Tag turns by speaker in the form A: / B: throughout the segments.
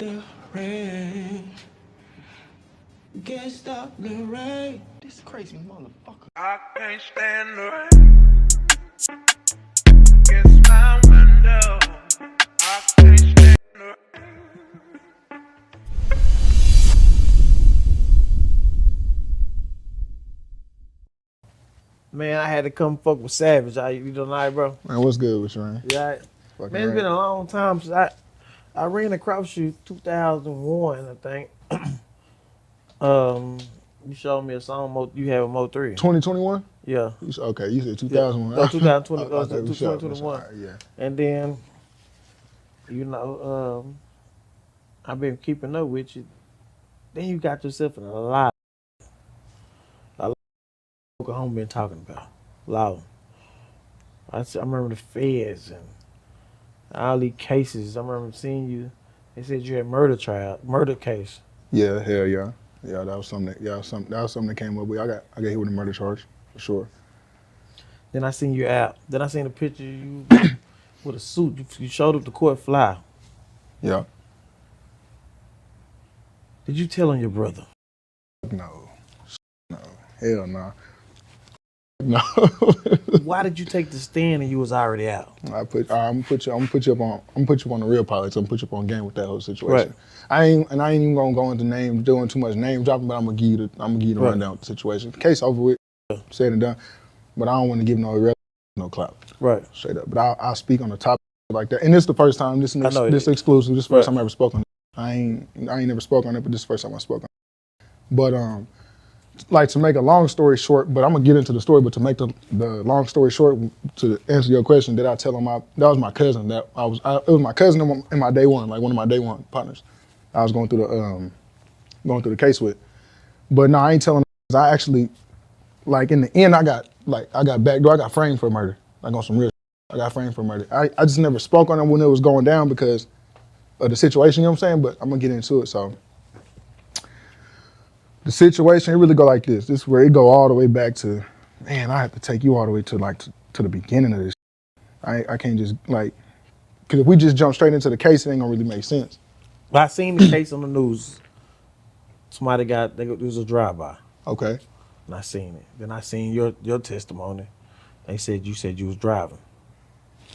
A: the rain. Can't stop the rain. This crazy motherfucker.
B: I can't stand the rain. Against my window. I can't stand the rain.
C: Man, I had to come fuck with Savage. You doing all right, bro?
D: Man, what's good with you, man?
C: Yeah.
D: Fucking
C: Man, it's been a long time since I ran across you 2001, I think. You showed me a song you have a Mo 3.
D: 2021?
C: Yeah.
D: Okay, you said 2001.
C: No, 2020,
D: I thought we shot.
C: 2021.
D: Right, yeah.
C: And then, I've been keeping up with you. Then you got yourself in a lot of Oklahoma been talking about. Lawton. I remember the feds and all these cases. I remember seeing you. They said you had murder case.
D: Yeah, hell yeah. Yeah, that was something that came up with. I got hit with a murder charge, for sure.
C: Then I seen you out. Then I seen a picture of you with a suit. You showed up to court fly.
D: Yeah.
C: Did you tell on your brother?
D: No. Hell no. No.
C: Why did you take the stand and you was already out?
D: I'm gonna put you up on the real politics. I'm gonna put you up on game with that whole situation.
C: Right.
D: I ain't even gonna go into doing too much name dropping, but I'm gonna give you the
C: Right.
D: rundown of the situation. Case over with, said and done. But I don't want to give no clout.
C: Right.
D: Straight up. But I'll speak on the topic like that. And this is the first time. This is exclusive. This is the first time I ever spoke on it. I ain't never spoke on it, but this is the first time I spoke on it. But like, to make a long story short, but I'm gonna get into the story, but to make the long story short, to answer your question, did I tell him that was my cousin. It was my cousin in my day one, like one of my day one partners. I was going through the case with. But no, I ain't telling him, 'cause I actually, like, in the end, I got backdoor. I got framed for murder. Like, on some real shit. I got framed for murder. I just never spoke on it when it was going down because of the situation, you know what I'm saying? But I'm gonna get into it. So the situation, it really go like this. This is where it go all the way back to, man, I have to take you all the way to to the beginning of this. I can't just, like, because if we just jump straight into the case, it ain't gonna really make sense.
C: I seen the case on the news. Somebody there was a drive-by.
D: Okay.
C: And I seen it. Then I seen your testimony. They said you was driving.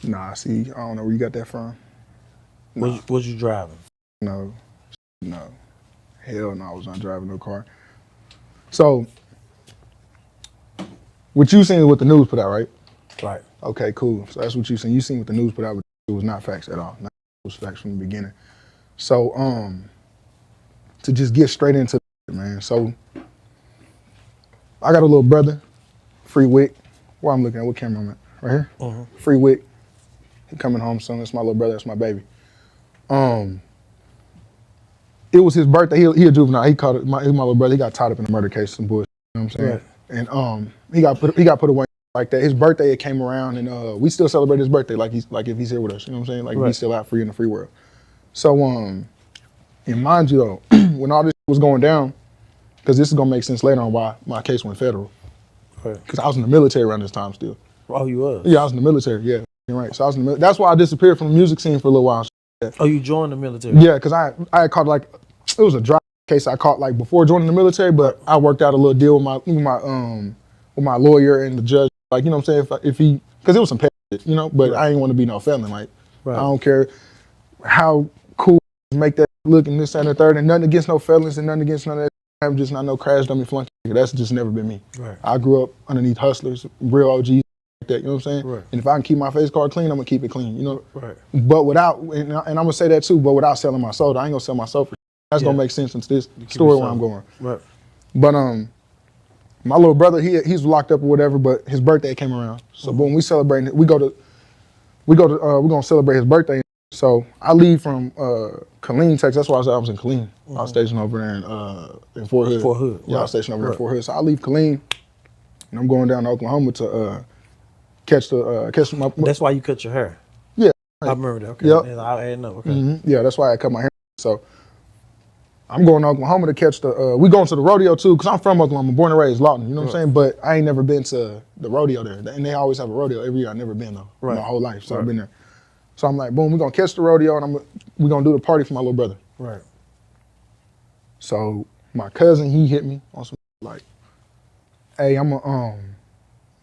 D: Nah, see, I don't know where you got that from. Nah.
C: Was you driving?
D: No. Hell no, I was not driving no car. So, what you seen is what the news put out, right?
C: Right.
D: Okay, cool. So that's what you seen. You seen what the news put out, but it was not facts at all. It was facts from the beginning. So, to just get straight into it, man. So, I got a little brother, Free Wick. Where I'm looking at, what camera I'm at? Right here?
C: Mm-hmm.
D: Free Wick. He coming home soon. That's my little brother. That's my baby. It was his birthday. He a juvenile. He caught it. My little brother. He got tied up in a murder case, some bullshit. You know what I'm saying?
C: Right.
D: And he got put away like that. His birthday, it came around, and we still celebrate his birthday like if he's here with us. You know what I'm saying? Like, he's still out free in the free world. So and mind you though, when all this was going down, because this is gonna make sense later on why my case went federal.
C: Right.
D: Because I was in the military around this time still.
C: Oh, you was?
D: Yeah, I was in the military. Yeah, you're right. So I was in the military. That's why I disappeared from the music scene for a little while.
C: Oh, you joined the military?
D: Yeah, because I had caught, like, it was a dry case I caught, like, before joining the military, but I worked out a little deal with my lawyer and the judge, like, you know what I'm saying, if he, because it was some petty shit, you know, but I ain't want to be no felon, like, I don't care how cool make that look and this and the third, and nothing against no felons and nothing against none of that. I'm just not no crash dummy flunky. That's just never been me.
C: Right.
D: I grew up underneath hustlers, real OGs like that, you know what I'm saying?
C: Right.
D: And if I can keep my face card clean, I'm gonna keep it clean, you know?
C: Right.
D: But without, and I'm gonna say that too, but without selling my soul, I ain't gonna sell my soul for that's gonna make sense into this story where I'm going.
C: Right.
D: But my little brother, he's locked up or whatever, but his birthday came around. So when we celebrating it, we're gonna celebrate his birthday. So I leave from Killeen, Texas. That's why I was in Killeen. I was stationed over there in Fort Hood.
C: Fort Hood.
D: Yeah, I was stationed over there in Fort Hood. So I leave Killeen, and I'm going down to Oklahoma to catch my.
C: That's why you cut your hair.
D: Yeah.
C: I remember that. Okay.
D: Yep.
C: I didn't know. Okay.
D: Mm-hmm. Yeah, that's why I cut my hair. So I'm going to Oklahoma to catch we going to the rodeo too, because I'm from Oklahoma, born and raised Lawton, you know what I'm saying? But I ain't never been to the rodeo there. And they always have a rodeo every year. I've never been though, my whole life. So I've been there. So I'm like, boom, we're gonna catch the rodeo and we're gonna do the party for my little brother.
C: Right.
D: So my cousin, he hit me on some like, hey,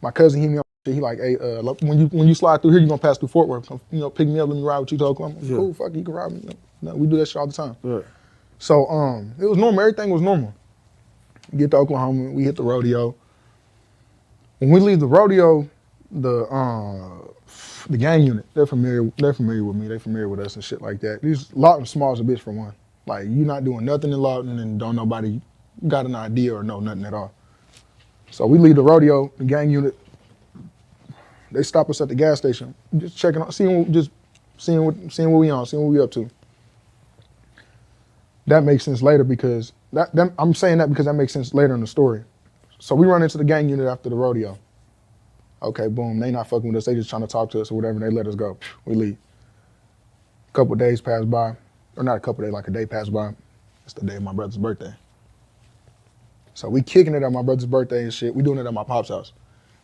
D: my cousin hit me on shit. He like, hey, when you slide through here, you gonna pass through Fort Worth. Come, pick me up, let me ride with you to Oklahoma.
C: Yeah.
D: Cool, fuck, you can ride with me. No, we do that shit all the time.
C: Right.
D: So it was normal. Everything was normal. We get to Oklahoma, we hit the rodeo. When we leave the rodeo, the gang unit, they're familiar with me. They're familiar with us and shit like that. Lawton small as a bitch for one. Like, you not doing nothing in Lawton and don't nobody got an idea or know nothing at all. So we leave the rodeo, the gang unit, they stop us at the gas station, just checking out, seeing what we on, seeing what we up to. That makes sense later because I'm saying that because that makes sense later in the story. So we run into the gang unit after the rodeo. Okay, boom, they not fucking with us, they just trying to talk to us or whatever, and they let us go. We leave. A couple of days pass by, or not a couple of days, like a day passed by. It's the day of my brother's birthday. So we kicking it at my brother's birthday and shit. We doing it at my pop's house.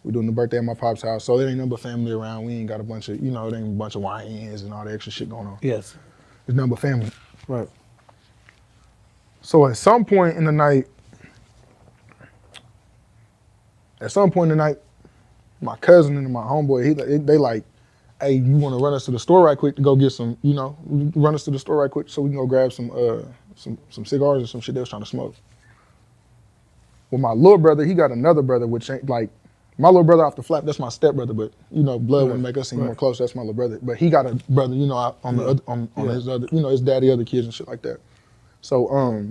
D: We doing the birthday at my pop's house. So there ain't nothing but family around. We ain't got a bunch of, it ain't a bunch of YNs and all that extra shit going on.
C: Yes.
D: It's nothing but family.
C: Right.
D: So at some point in the night, my cousin and my homeboy, they like, hey, you want to run us to the store right quick to go get some, run us to the store right quick so we can go grab some cigars or some shit they was trying to smoke. Well, my little brother, he got another brother, which ain't like, my little brother off the flap, that's my stepbrother, but blood wouldn't make us any more close. That's my little brother. But he got a brother, on his other, his daddy, other kids and shit like that. So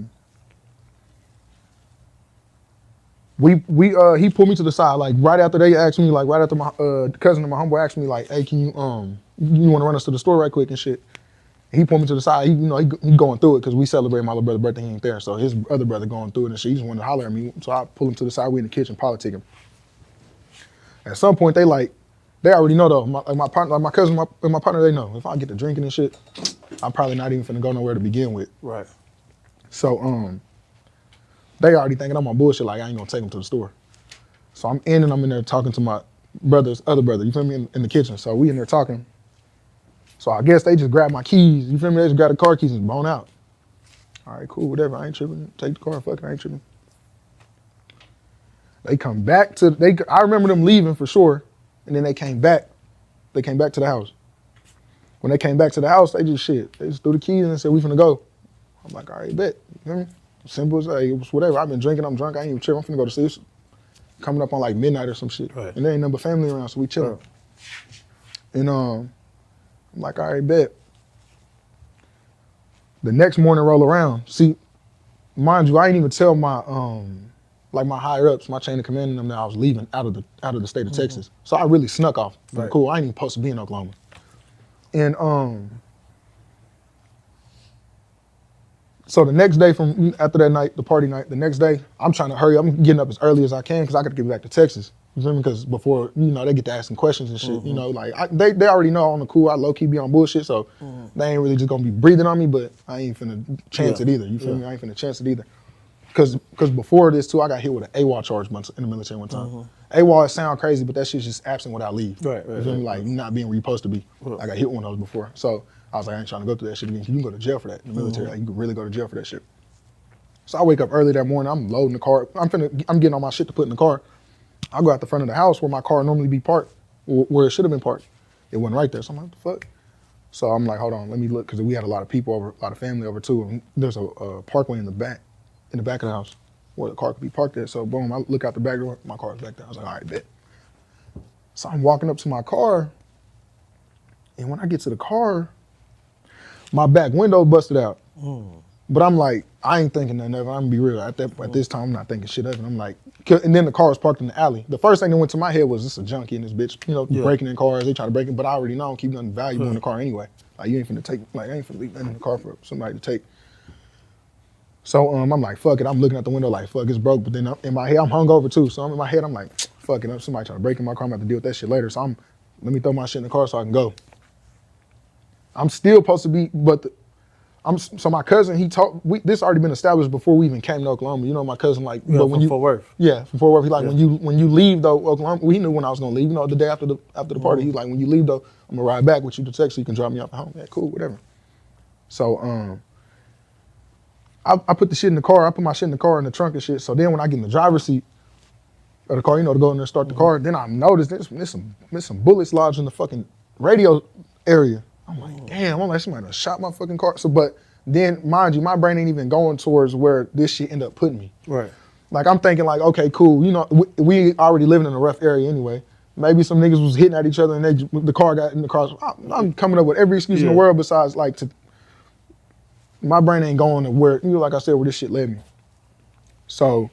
D: he pulled me to the side, like right after they asked me, like right after my cousin and my homeboy asked me, like, hey, can you want to run us to the store right quick and shit? And he pulled me to the side. He going through it because we celebrated my little brother's birthday. He ain't there, so his other brother going through it and shit. He just wanted to holler at me, so I pulled him to the side. We in the kitchen politicking. At some point, they already know though. My partner, my cousin, and my partner, they know. If I get to drinking and shit, I'm probably not even finna go nowhere to begin with.
C: Right.
D: So they already thinking I'm on bullshit. Like I ain't gonna take them to the store. So I'm in there talking to my brother's other brother. You feel me? In the kitchen. So we in there talking. So I guess they just grabbed my keys. You feel me? They just grabbed the car keys and blown out. All right, cool, whatever. I ain't tripping. Take the car. Fuck it, I ain't tripping. They come back I remember them leaving for sure, and then they came back. They came back to the house. When they came back to the house, they just threw the keys and said, we finna go. I'm like, all right, bet. You feel me? Simple as it was whatever. I've been drinking, I'm drunk, I ain't even tripping. I'm finna go to sleep. Coming up on like midnight or some shit.
C: Right.
D: And there ain't nothing but family around, so we chilling.
C: Right.
D: And I'm like, all right, bet. The next morning roll around. See, mind you, I didn't even tell my my higher ups, my chain of command, them that I was leaving out of the state of Texas. So I really snuck off. Right. Cool. I ain't even supposed to be in Oklahoma. And so the next day from after that night, the party night, the next day, I'm trying to hurry. I'm getting up as early as I can because I got to get back to Texas. You feel me? Because before, they get to asking questions and shit. They already know on the cool, I low key be on bullshit, so they ain't really just gonna be breathing on me. But I ain't finna chance it either. You feel me? I ain't finna chance it either. Because before this too, I got hit with an AWOL charge once in the military one time. AWOL sound crazy, but that shit's just absent without leave.
C: Right.
D: You feel me? Like not being where you're supposed to be. I got hit one of those before, so I was like, I ain't trying to go through that shit again. You can go to jail for that in the military. Like, you can really go to jail for that shit. So I wake up early that morning. I'm loading the car. I'm getting all my shit to put in the car. I go out the front of the house where my car normally be parked, where it should have been parked. It wasn't right there. So I'm like, what the fuck? So I'm like, hold on, let me look, because we had a lot of people over, a lot of family over too. And there's a parkway in the back of the house where the car could be parked at. So boom, I look out the back door, my car's back there. I was like, all right, bet. So I'm walking up to my car, and when I get to the car, my back window busted out. But I'm like, I ain't thinking nothing of it. I'm gonna be real. At this time, I'm not thinking shit of it. I'm like, and then the car was parked in the alley. The first thing that went to my head was, this a junkie in this bitch, breaking in cars. They try to break it, but I already know I don't keep nothing valuable in the car anyway. Like, you ain't finna take, I ain't finna leave nothing in the car for somebody to take. So I'm like, fuck it. I'm looking out the window like, fuck, it's broke. But then in my head, I'm hungover too. So I'm in my head, I'm like, fuck it. Somebody trying to break in my car. I'm gonna have to deal with that shit later. So let me throw my shit in the car so I can go. I'm still supposed to be, so my cousin, this already been established before we even came to Oklahoma. My cousin, like,
C: but when Fort Worth.
D: Yeah, from Fort Worth. He like, when you leave though, Oklahoma, he knew when I was gonna leave. The day after the party, he's like, when you leave though, I'm gonna ride back with you to Texas so you can drop me off at home. Yeah, cool, whatever. So I put the shit in the car. I put my shit in the car in the trunk and shit. So then when I get in the driver's seat of the car, to go in there and start the car, then I noticed there's some bullets lodged in the fucking radio area. I'm like, damn, I'm like, somebody done shot my fucking car. So, but then, mind you, my brain ain't even going towards where this shit end up putting me.
C: Right.
D: Like, I'm thinking like, okay, cool. We already living in a rough area anyway. Maybe some niggas was hitting at each other and the car got in the cross. I'm coming up with every excuse in the world besides like my brain ain't going to where, like I said, where this shit led me. So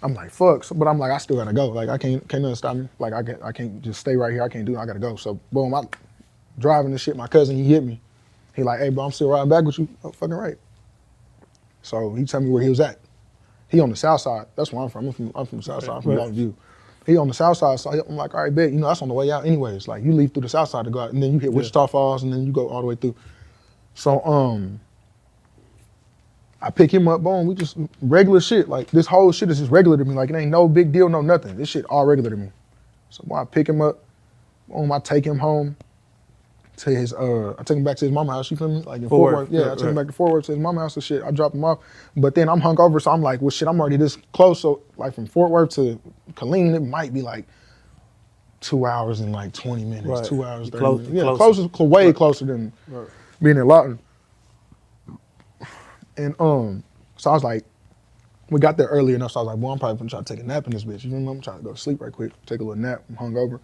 D: I'm like, fuck. But I'm like, I still gotta go. Like, I can't nothing stop me. Like, I can't just stay right here. I can't do it. I gotta go. So boom, I driving this shit. My cousin, he hit me. He like, hey, bro, I'm still riding back with you. Oh, fucking right. So he tell me where he was at. He on the south side. That's where I'm from. I'm from the south side. I'm from Lawton View. He on the south side. So I'm like, all right, bet. That's on the way out anyways. Like, you leave through the south side to go out, and then you hit Wichita Falls, and then you go all the way through. So I pick him up. Boom. We just regular shit. Like, this whole shit is just regular to me. Like, it ain't no big deal, no nothing. This shit all regular to me. So boy, I pick him up. Boom. I take him home. To his, I take him back to his mama house, you feel me? Like in Fort Worth. Yeah, I take him back to Fort Worth to his mama house and shit. I drop him off. But then I'm hungover, so I'm like, well, shit, I'm already this close. So, like, from Fort Worth to Killeen, it might be like 2 hours and like 20 minutes,
C: right.
D: 2 hours, 30 minutes. Yeah,
C: closer.
D: Way closer than being in Lawton. And so I was like, we got there early enough, so I was like, well, I'm probably gonna try to take a nap in this bitch. You know, I'm trying to go to sleep right quick, take a little nap. I'm hungover.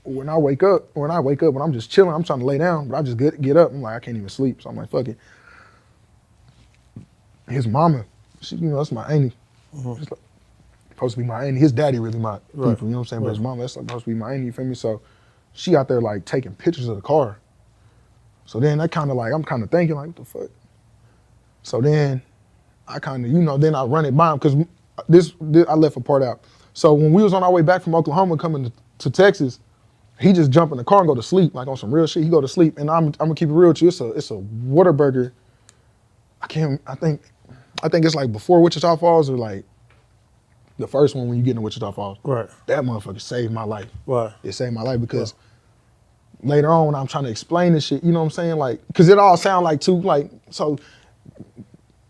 D: When I wake up, when I'm just chilling, I'm trying to lay down, but I just get up. I'm like, I can't even sleep. So I'm like, fuck it. His mama, she, that's my auntie. It's like, supposed to be my auntie. His daddy really my people, you know what I'm saying? But his mama, that's like supposed to be my auntie, you feel me? So she out there like taking pictures of the car. So then I'm kind of thinking like, what the fuck? So then I kind of, then I run it by him because this I left a part out. So when we was on our way back from Oklahoma coming to Texas, he just jump in the car and go to sleep, like on some real shit. He go to sleep, and I'm gonna keep it real with you. It's a Whataburger. I think it's like before Wichita Falls or like the first one when you get into Wichita Falls.
C: Right.
D: That motherfucker saved my life.
C: Right.
D: It saved my life because later on when I'm trying to explain this shit, you know what I'm saying? Like, cause it all sound like so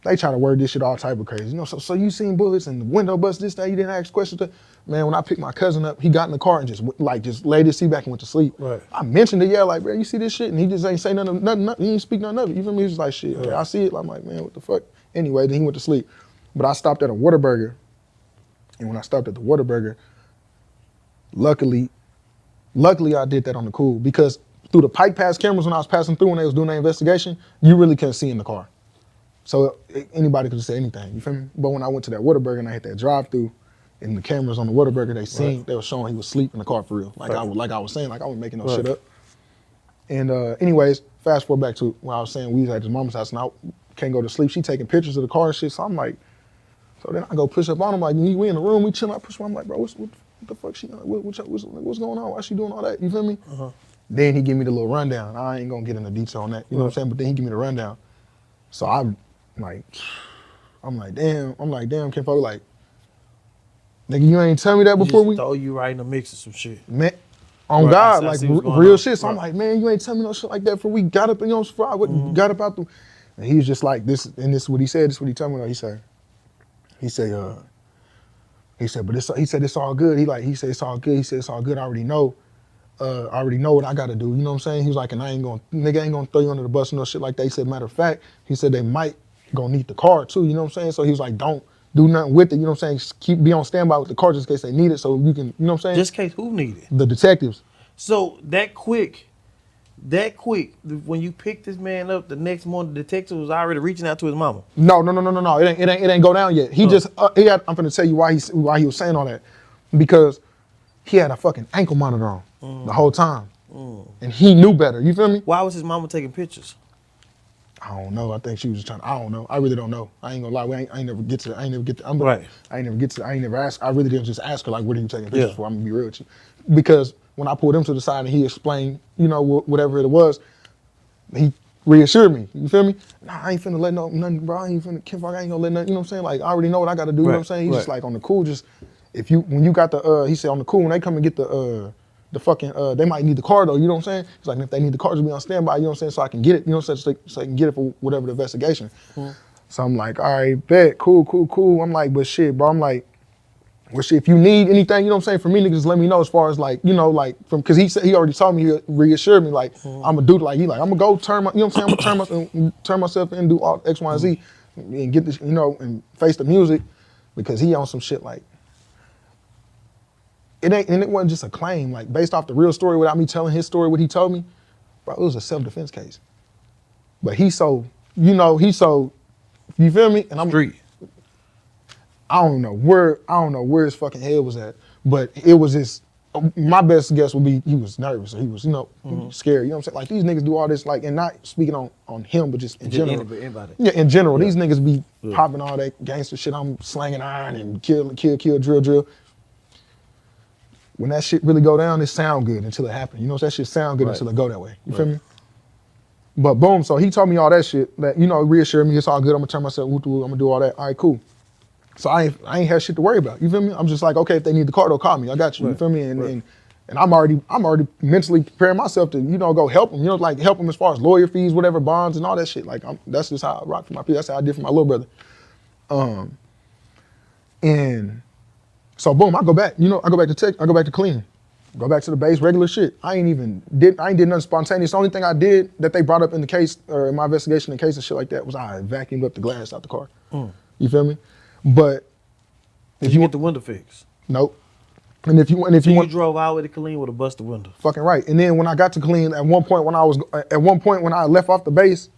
D: they try to word this shit all type of crazy. So you seen bullets and the window bust this, that, you didn't ask questions. Man, when I picked my cousin up, he got in the car and just laid his seat back and went to sleep.
C: Right.
D: I mentioned it, like, bro, you see this shit? And he just ain't say nothing, he didn't speak nothing of it. You feel me? He was just like, shit, I see it. I'm like, man, what the fuck? Anyway, then he went to sleep. But I stopped at a Whataburger. And when I stopped at the Whataburger, luckily I did that on the cool because through the Pike Pass cameras when I was passing through when they was doing their investigation, you really couldn't see in the car. So anybody could say anything, you feel me? But when I went to that Whataburger and I hit that drive-through, and the cameras on the Whataburger, they were showing he was asleep in the car for real. Like I was saying, like I wasn't making no shit up. And anyways, fast forward back to when I was saying we was at his mama's house and I can't go to sleep. She taking pictures of the car and shit. So I'm like, so then I go push up on him, like, we in the room, we chilling, I push him, I'm like, bro, what the fuck she, what's going on? Why she doing all that? You feel me? Then he give me the little rundown. I ain't gonna get into detail on that, you know what I'm saying? But then he give me the rundown. So I'm like, damn, Kim Folk, like, nigga, you ain't tell me that before
C: we throw you right in the mix of some shit.
D: Man, on God, like real shit. So I'm like, man, you ain't tell me no shit like that before we got up, got up out the, and he was just like this, and this is what he said, this is what he told me, he said, but he said it's all good. He said it's all good. He said it's all good. I already know what I gotta do. You know what I'm saying? He was like, and nigga ain't gonna throw you under the bus or no shit like that. He said, matter of fact, he said they might gonna need the car too. You know what I'm saying? So he was like, don't do nothing with it. You know what I'm saying? Be on standby with the car just in case they need it. So you can, you know what I'm saying?
C: Just in case who need it?
D: The detectives.
C: So that quick, when you picked this man up, the next morning the detective was already reaching out to his mama.
D: No. It ain't go down yet. He just I'm finna tell you why he was saying all that. Because he had a fucking ankle monitor on the whole time. And he knew better. You feel me?
C: Why was his mama taking pictures?
D: I don't know. I think she was just trying. I don't know. I really don't know. I ain't gonna lie. I ain't never get to. I ain't never asked. I really didn't just ask her like, "What are you taking pictures for?" I'm gonna be real with you, because when I pulled him to the side and he explained, whatever it was, he reassured me. You feel me? Nah, I ain't finna let nothing, bro. I ain't gonna let nothing. You know what I'm saying? Like I already know what I gotta do. You know what I'm saying? He's just like on the cool. Just when you got the he said on the cool when they come and get the the fucking, they might need the car though, you know what I'm saying? He's like, if they need the car, just be on standby, you know what I'm saying? So I can get it, you know what I'm saying? So I can get it for whatever the investigation. So I'm like, all right, bet, cool. I'm like, but shit, bro, I'm like, well, shit, if you need anything, you know what I'm saying, for me, niggas, just let me know as far as like, you know, like, cause he said, he already told me, he reassured me, like, I'm gonna do, like, I'm gonna go turn my, you know what I'm saying, I'm gonna turn myself in and do all X, Y, and Z, and get this, you know, and face the music, because he on some shit like, it ain't, and it wasn't just a claim, like, based off the real story without me telling his story, what he told me, bro, it was a self-defense case. But he's so, you know, you feel me? And I'm,
C: Street.
D: I don't know where his fucking head was at, but it was just, my best guess would be he was nervous or he was, you know, scared. You know what I'm saying? Like these niggas do all this, like, and not speaking on him, but just in general.
C: Anybody.
D: Yeah, in general, these niggas be popping all that gangster shit. I'm slanging iron and kill, drill. When that shit really go down, it sound good until it happen. You know, that shit sound good until it go that way. You feel me? But boom, so he told me all that shit that, you know, reassured me it's all good. I'm gonna turn myself, I'm gonna do all that. All right, cool. So I ain't had shit to worry about. You feel me? I'm just like, okay, if they need the car, they'll call me. I got you. You feel me? And I'm already mentally preparing myself to, you know, go help them. You know, like help them as far as lawyer fees, whatever, bonds, and all that shit. Like that's just how I rock for my people. That's how I did for my little brother. And so boom, I go back. You know, I go back to cleaning. Go back to the base, regular shit. I ain't did nothing spontaneous. The only thing I did that they brought up in the case or in my investigation in case and shit like that was I vacuumed up the glass out the car. You feel me? But
C: if you want the window fixed.
D: Nope. And if you want,
C: you drove out with a clean with a busted window.
D: Fucking right. And then when I got to clean, at one point when I left off the base,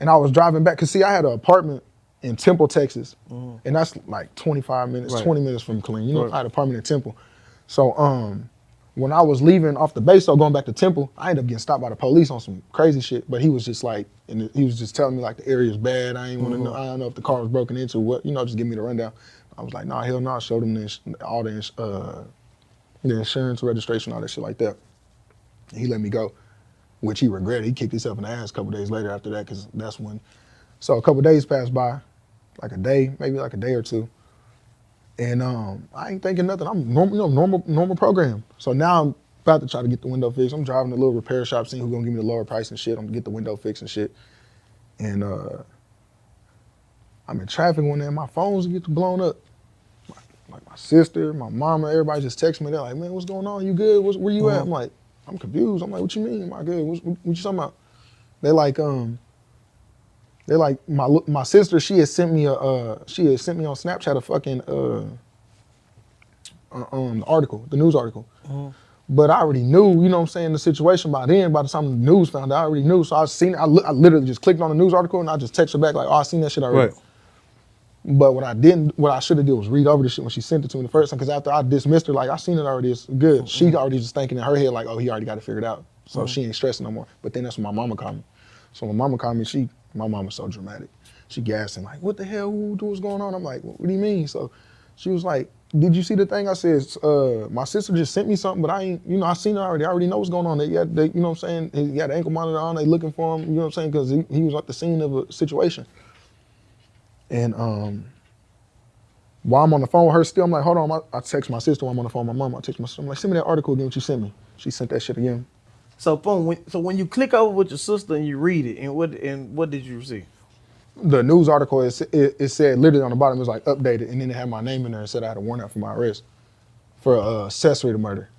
D: and I was driving back, cause see I had an apartment in Temple, Texas, and that's like 25 minutes, 20 minutes from clean. You know, I had an apartment in Temple. So when I was leaving off the base, so going back to Temple, I ended up getting stopped by the police on some crazy shit. But he was just like, and he was just telling me like the area's bad. I ain't want to know. I don't know if the car was broken into or what. You know, just give me the rundown. I was like, nah, hell no. I showed him all the insurance, registration, all that shit like that. And he let me go, which he regretted. He kicked himself in the ass a couple days later after that, because that's when. So a couple days passed by, like a day, maybe like a day or two. And I ain't thinking nothing. I'm normal program. So now I'm about to try to get the window fixed. I'm driving to a little repair shop, seeing who's gonna give me the lower price and shit. I'm gonna get the window fixed and shit. And I'm in traffic one day and my phones get blown up. Like my sister, my mama, everybody just text me. They're like, man, what's going on? You good? Where you at? I'm like, I'm confused. I'm like, what you mean? Am I good? What you talking about? They're like, my sister, she had sent me on Snapchat a fucking article, the news article. But I already knew, you know what I'm saying, the situation by then. By the time the news found out, I already knew. So I literally just clicked on the news article and I just texted her back like, oh, I seen that shit already. But what I should have did was read over the shit when she sent it to me the first time, because after I dismissed her, like, I seen it already, it's good. She already just thinking in her head like, oh, he already got it figured out. So she ain't stressing no more. But then that's when my mama called me. So when mama called me, my mama's so dramatic. She gassing like, what the hell, what's going on? I'm like, what do you mean? So she was like, did you see the thing? I said, my sister just sent me something, but I ain't, you know, I seen it already. I already know what's going on. They, you know what I'm saying? He got an ankle monitor on, they looking for him, you know what I'm saying? Because he was at the scene of a situation. And while I'm on the phone with her still, I'm like, hold on, I text my sister while I'm on the phone with my mom. I text my sister, I'm like, send me that article again, what you sent me. She sent that shit again.
C: So boom, when you click over with your sister and you read it, and what did you see?
D: The news article, it said literally on the bottom, it was like updated, and then it had my name in there and said I had a warrant out for my arrest for accessory to murder.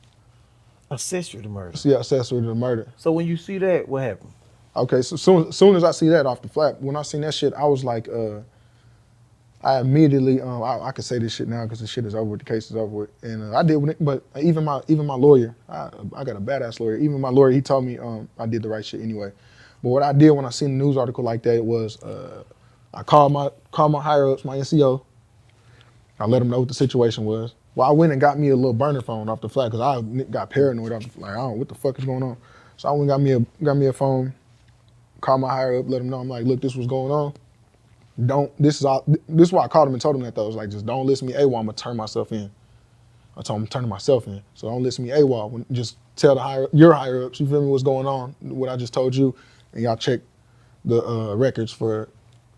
C: Accessory to murder?
D: Yeah, accessory to murder.
C: So when you see that, what happened?
D: Okay, so soon as I see that off the flap, when I seen that shit, I was like, I immediately, I could say this shit now because the shit is over with, the case is over with. And I did with it, but even my lawyer, I got a badass lawyer, even my lawyer, he told me I did the right shit anyway. But what I did when I seen the news article like that was, I called my higher ups, my NCO. I let them know what the situation was. Well, I went and got me a little burner phone off the flat because I got paranoid. I was like, I don't know what the fuck is going on. So I went and got me a phone, called my higher up, let them know. I'm like, look, this was going on. This is why I called him and told him that though. I was like, just don't listen to me AWOL, I'm gonna turn myself in. I told him I'm turning myself in. So don't listen to me AWOL. Just tell your higher ups, you feel me, what's going on, what I just told you, and y'all check the records for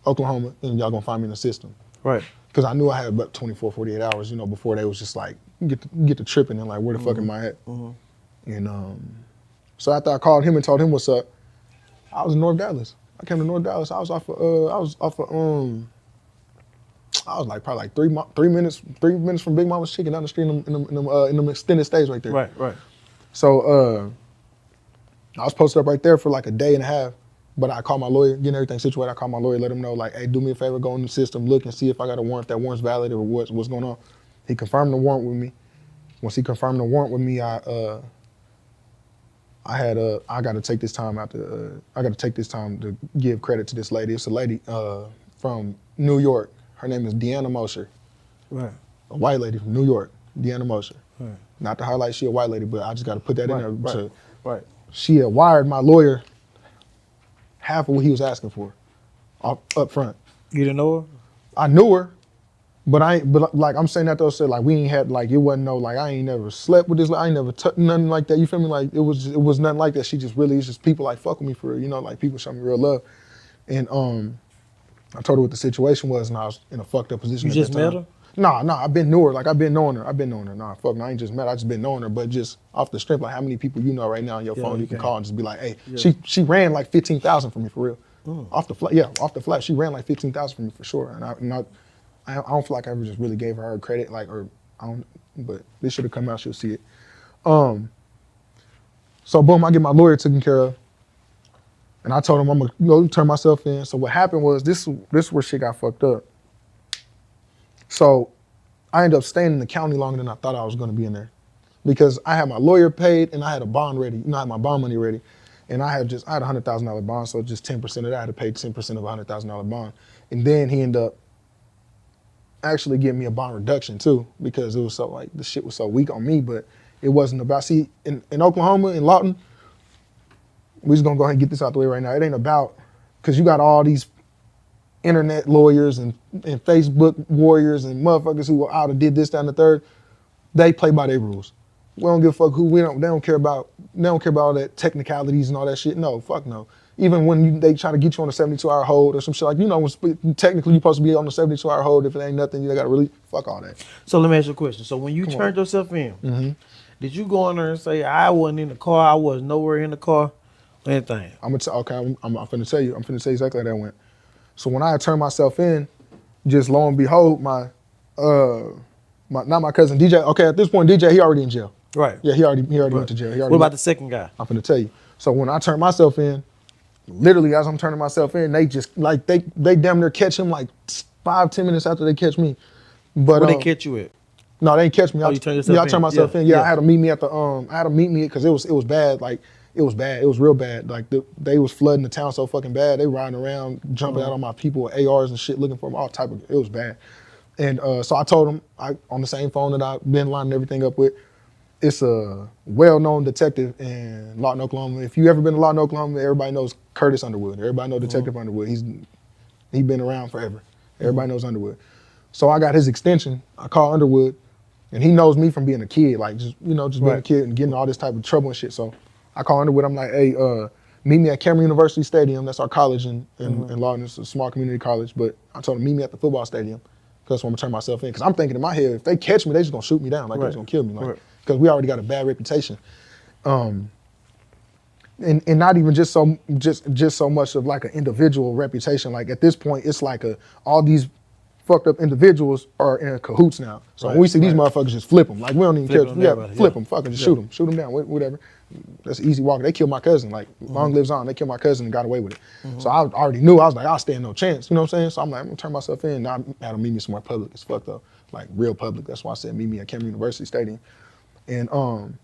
D: Oklahoma, and y'all gonna find me in the system.
C: Right.
D: Because I knew I had about 24, 48 hours, you know, before they was just like, get the tripping and like, where the fuck am I at? And so after I called him and told him what's up, I was in North Dallas. I came to North Dallas. I was off of I was like probably like 3 minutes from Big Mama's Chicken down the street in them extended stays right there.
C: Right.
D: So I was posted up right there for like a day and a half. But I called my lawyer, getting everything situated. I called my lawyer, let him know, like, hey, do me a favor, go in the system, look and see if I got a warrant. That warrant's valid or what's going on. He confirmed the warrant with me. Once he confirmed the warrant with me, I got to take this time to give credit to this lady. It's a lady from New York. Her name is Deanna Mosher.
C: Right.
D: A white lady from New York, Deanna Mosher.
C: Right.
D: Not to highlight she a white lady, but I just got to put that in there.
C: Right.
D: She had wired my lawyer half of what he was asking for up front.
C: You didn't know her?
D: I knew her, but like I'm saying that though, said like we ain't had like it wasn't no like I ain't never slept with this, I ain't never touched nothing like that. You feel me? Like it was nothing like that. She just really is just people like fuck with me for real, you know, like people show me real love. And I told her what the situation was, and I was in a fucked up position.
C: You just met her?
D: Nah, I've been knew her. Like I've been knowing her. Nah, fuck, no, I ain't just met her. I just been knowing her, but just off the strength, like how many people you know right now on your phone you can call and just be like, hey, she ran like 15,000 for me for real. Off the flat, she ran like 15,000 for me for sure. And I don't feel like I ever just really gave her credit, like, or I don't, but this should have come out, she'll see it. So boom, I get my lawyer taken care of. And I told him I'm gonna turn myself in. So what happened was this is where shit got fucked up. So I ended up staying in the county longer than I thought I was gonna be in there. Because I had my lawyer paid and I had a bond ready. You know, I had my bond money ready. And I had a $100,000 bond, so just 10% of that, I had to pay 10% of a $100,000 bond. And then he ended up actually giving me a bond reduction too, because it was so like, the shit was so weak on me, but it wasn't about, see, in Oklahoma, in Lawton, we just gonna go ahead and get this out the way right now. It ain't about, cause you got all these internet lawyers and Facebook warriors and motherfuckers who out and did this, that, and the third. They play by their rules. We don't give a fuck who, they don't care about all that technicalities and all that shit. No, fuck no. Even when they try to get you on a 72-hour hold or some shit like, you know, when technically you're supposed to be on a 72-hour hold, if it ain't nothing, you gotta really, fuck all that.
C: So let me ask you a question. So when you turned yourself in, did you go in there and say, I wasn't in the car, I was nowhere in the car, or anything? I'm
D: finna tell you exactly how that went. So when I had turned myself in, just lo and behold, not my cousin DJ, okay, at this point, DJ, he already in jail.
C: Right.
D: Yeah, he already went to jail.
C: What about the second guy?
D: I'm finna tell you. So when I turned myself in, literally as I'm turning myself in, they just like they damn near catch him like 5-10 minutes after they catch me. But
C: where they catch you at?
D: No, they didn't catch me.
C: You turned yourself in?
D: I turned myself in. Yeah, I had to meet me at the because it was bad. Like it was bad. It was real bad. Like they was flooding the town so fucking bad. They riding around, jumping out on my people with ARs and shit, looking for them, all type of. It was bad. And so I told them on the same phone that I've been lining everything up with. It's a well-known detective in Lawton, Oklahoma. If you ever been to Lawton, Oklahoma, everybody knows Curtis Underwood. Everybody knows Detective Underwood. He's been around forever. Everybody knows Underwood. So I got his extension. I call Underwood, and he knows me from being a kid, like just being a kid and getting all this type of trouble and shit. So I call Underwood. I'm like, hey, meet me at Cameron University Stadium. That's our college in Lawton. It's a small community college. But I told him, meet me at the football stadium. Because that's when I'm gonna turn myself in. Because I'm thinking in my head, if they catch me, they just gonna shoot me down. Like they're just gonna kill me. Like, because we already got a bad reputation. And not even just so much of like an individual reputation. Like at this point, it's like all these fucked up individuals are in cahoots now. So when we see these motherfuckers, just flip them. Like we don't even care. Yeah, flip them, fucking just shoot them down, whatever. That's an easy walk. They killed my cousin. Like long lives on. They killed my cousin and got away with it. So I already knew. I was like, I'll stand no chance. You know what I'm saying? So I'm like, I'm gonna turn myself in. Now I had to meet me somewhere public as fuck though, like real public. That's why I said meet me at Cameron University Stadium. And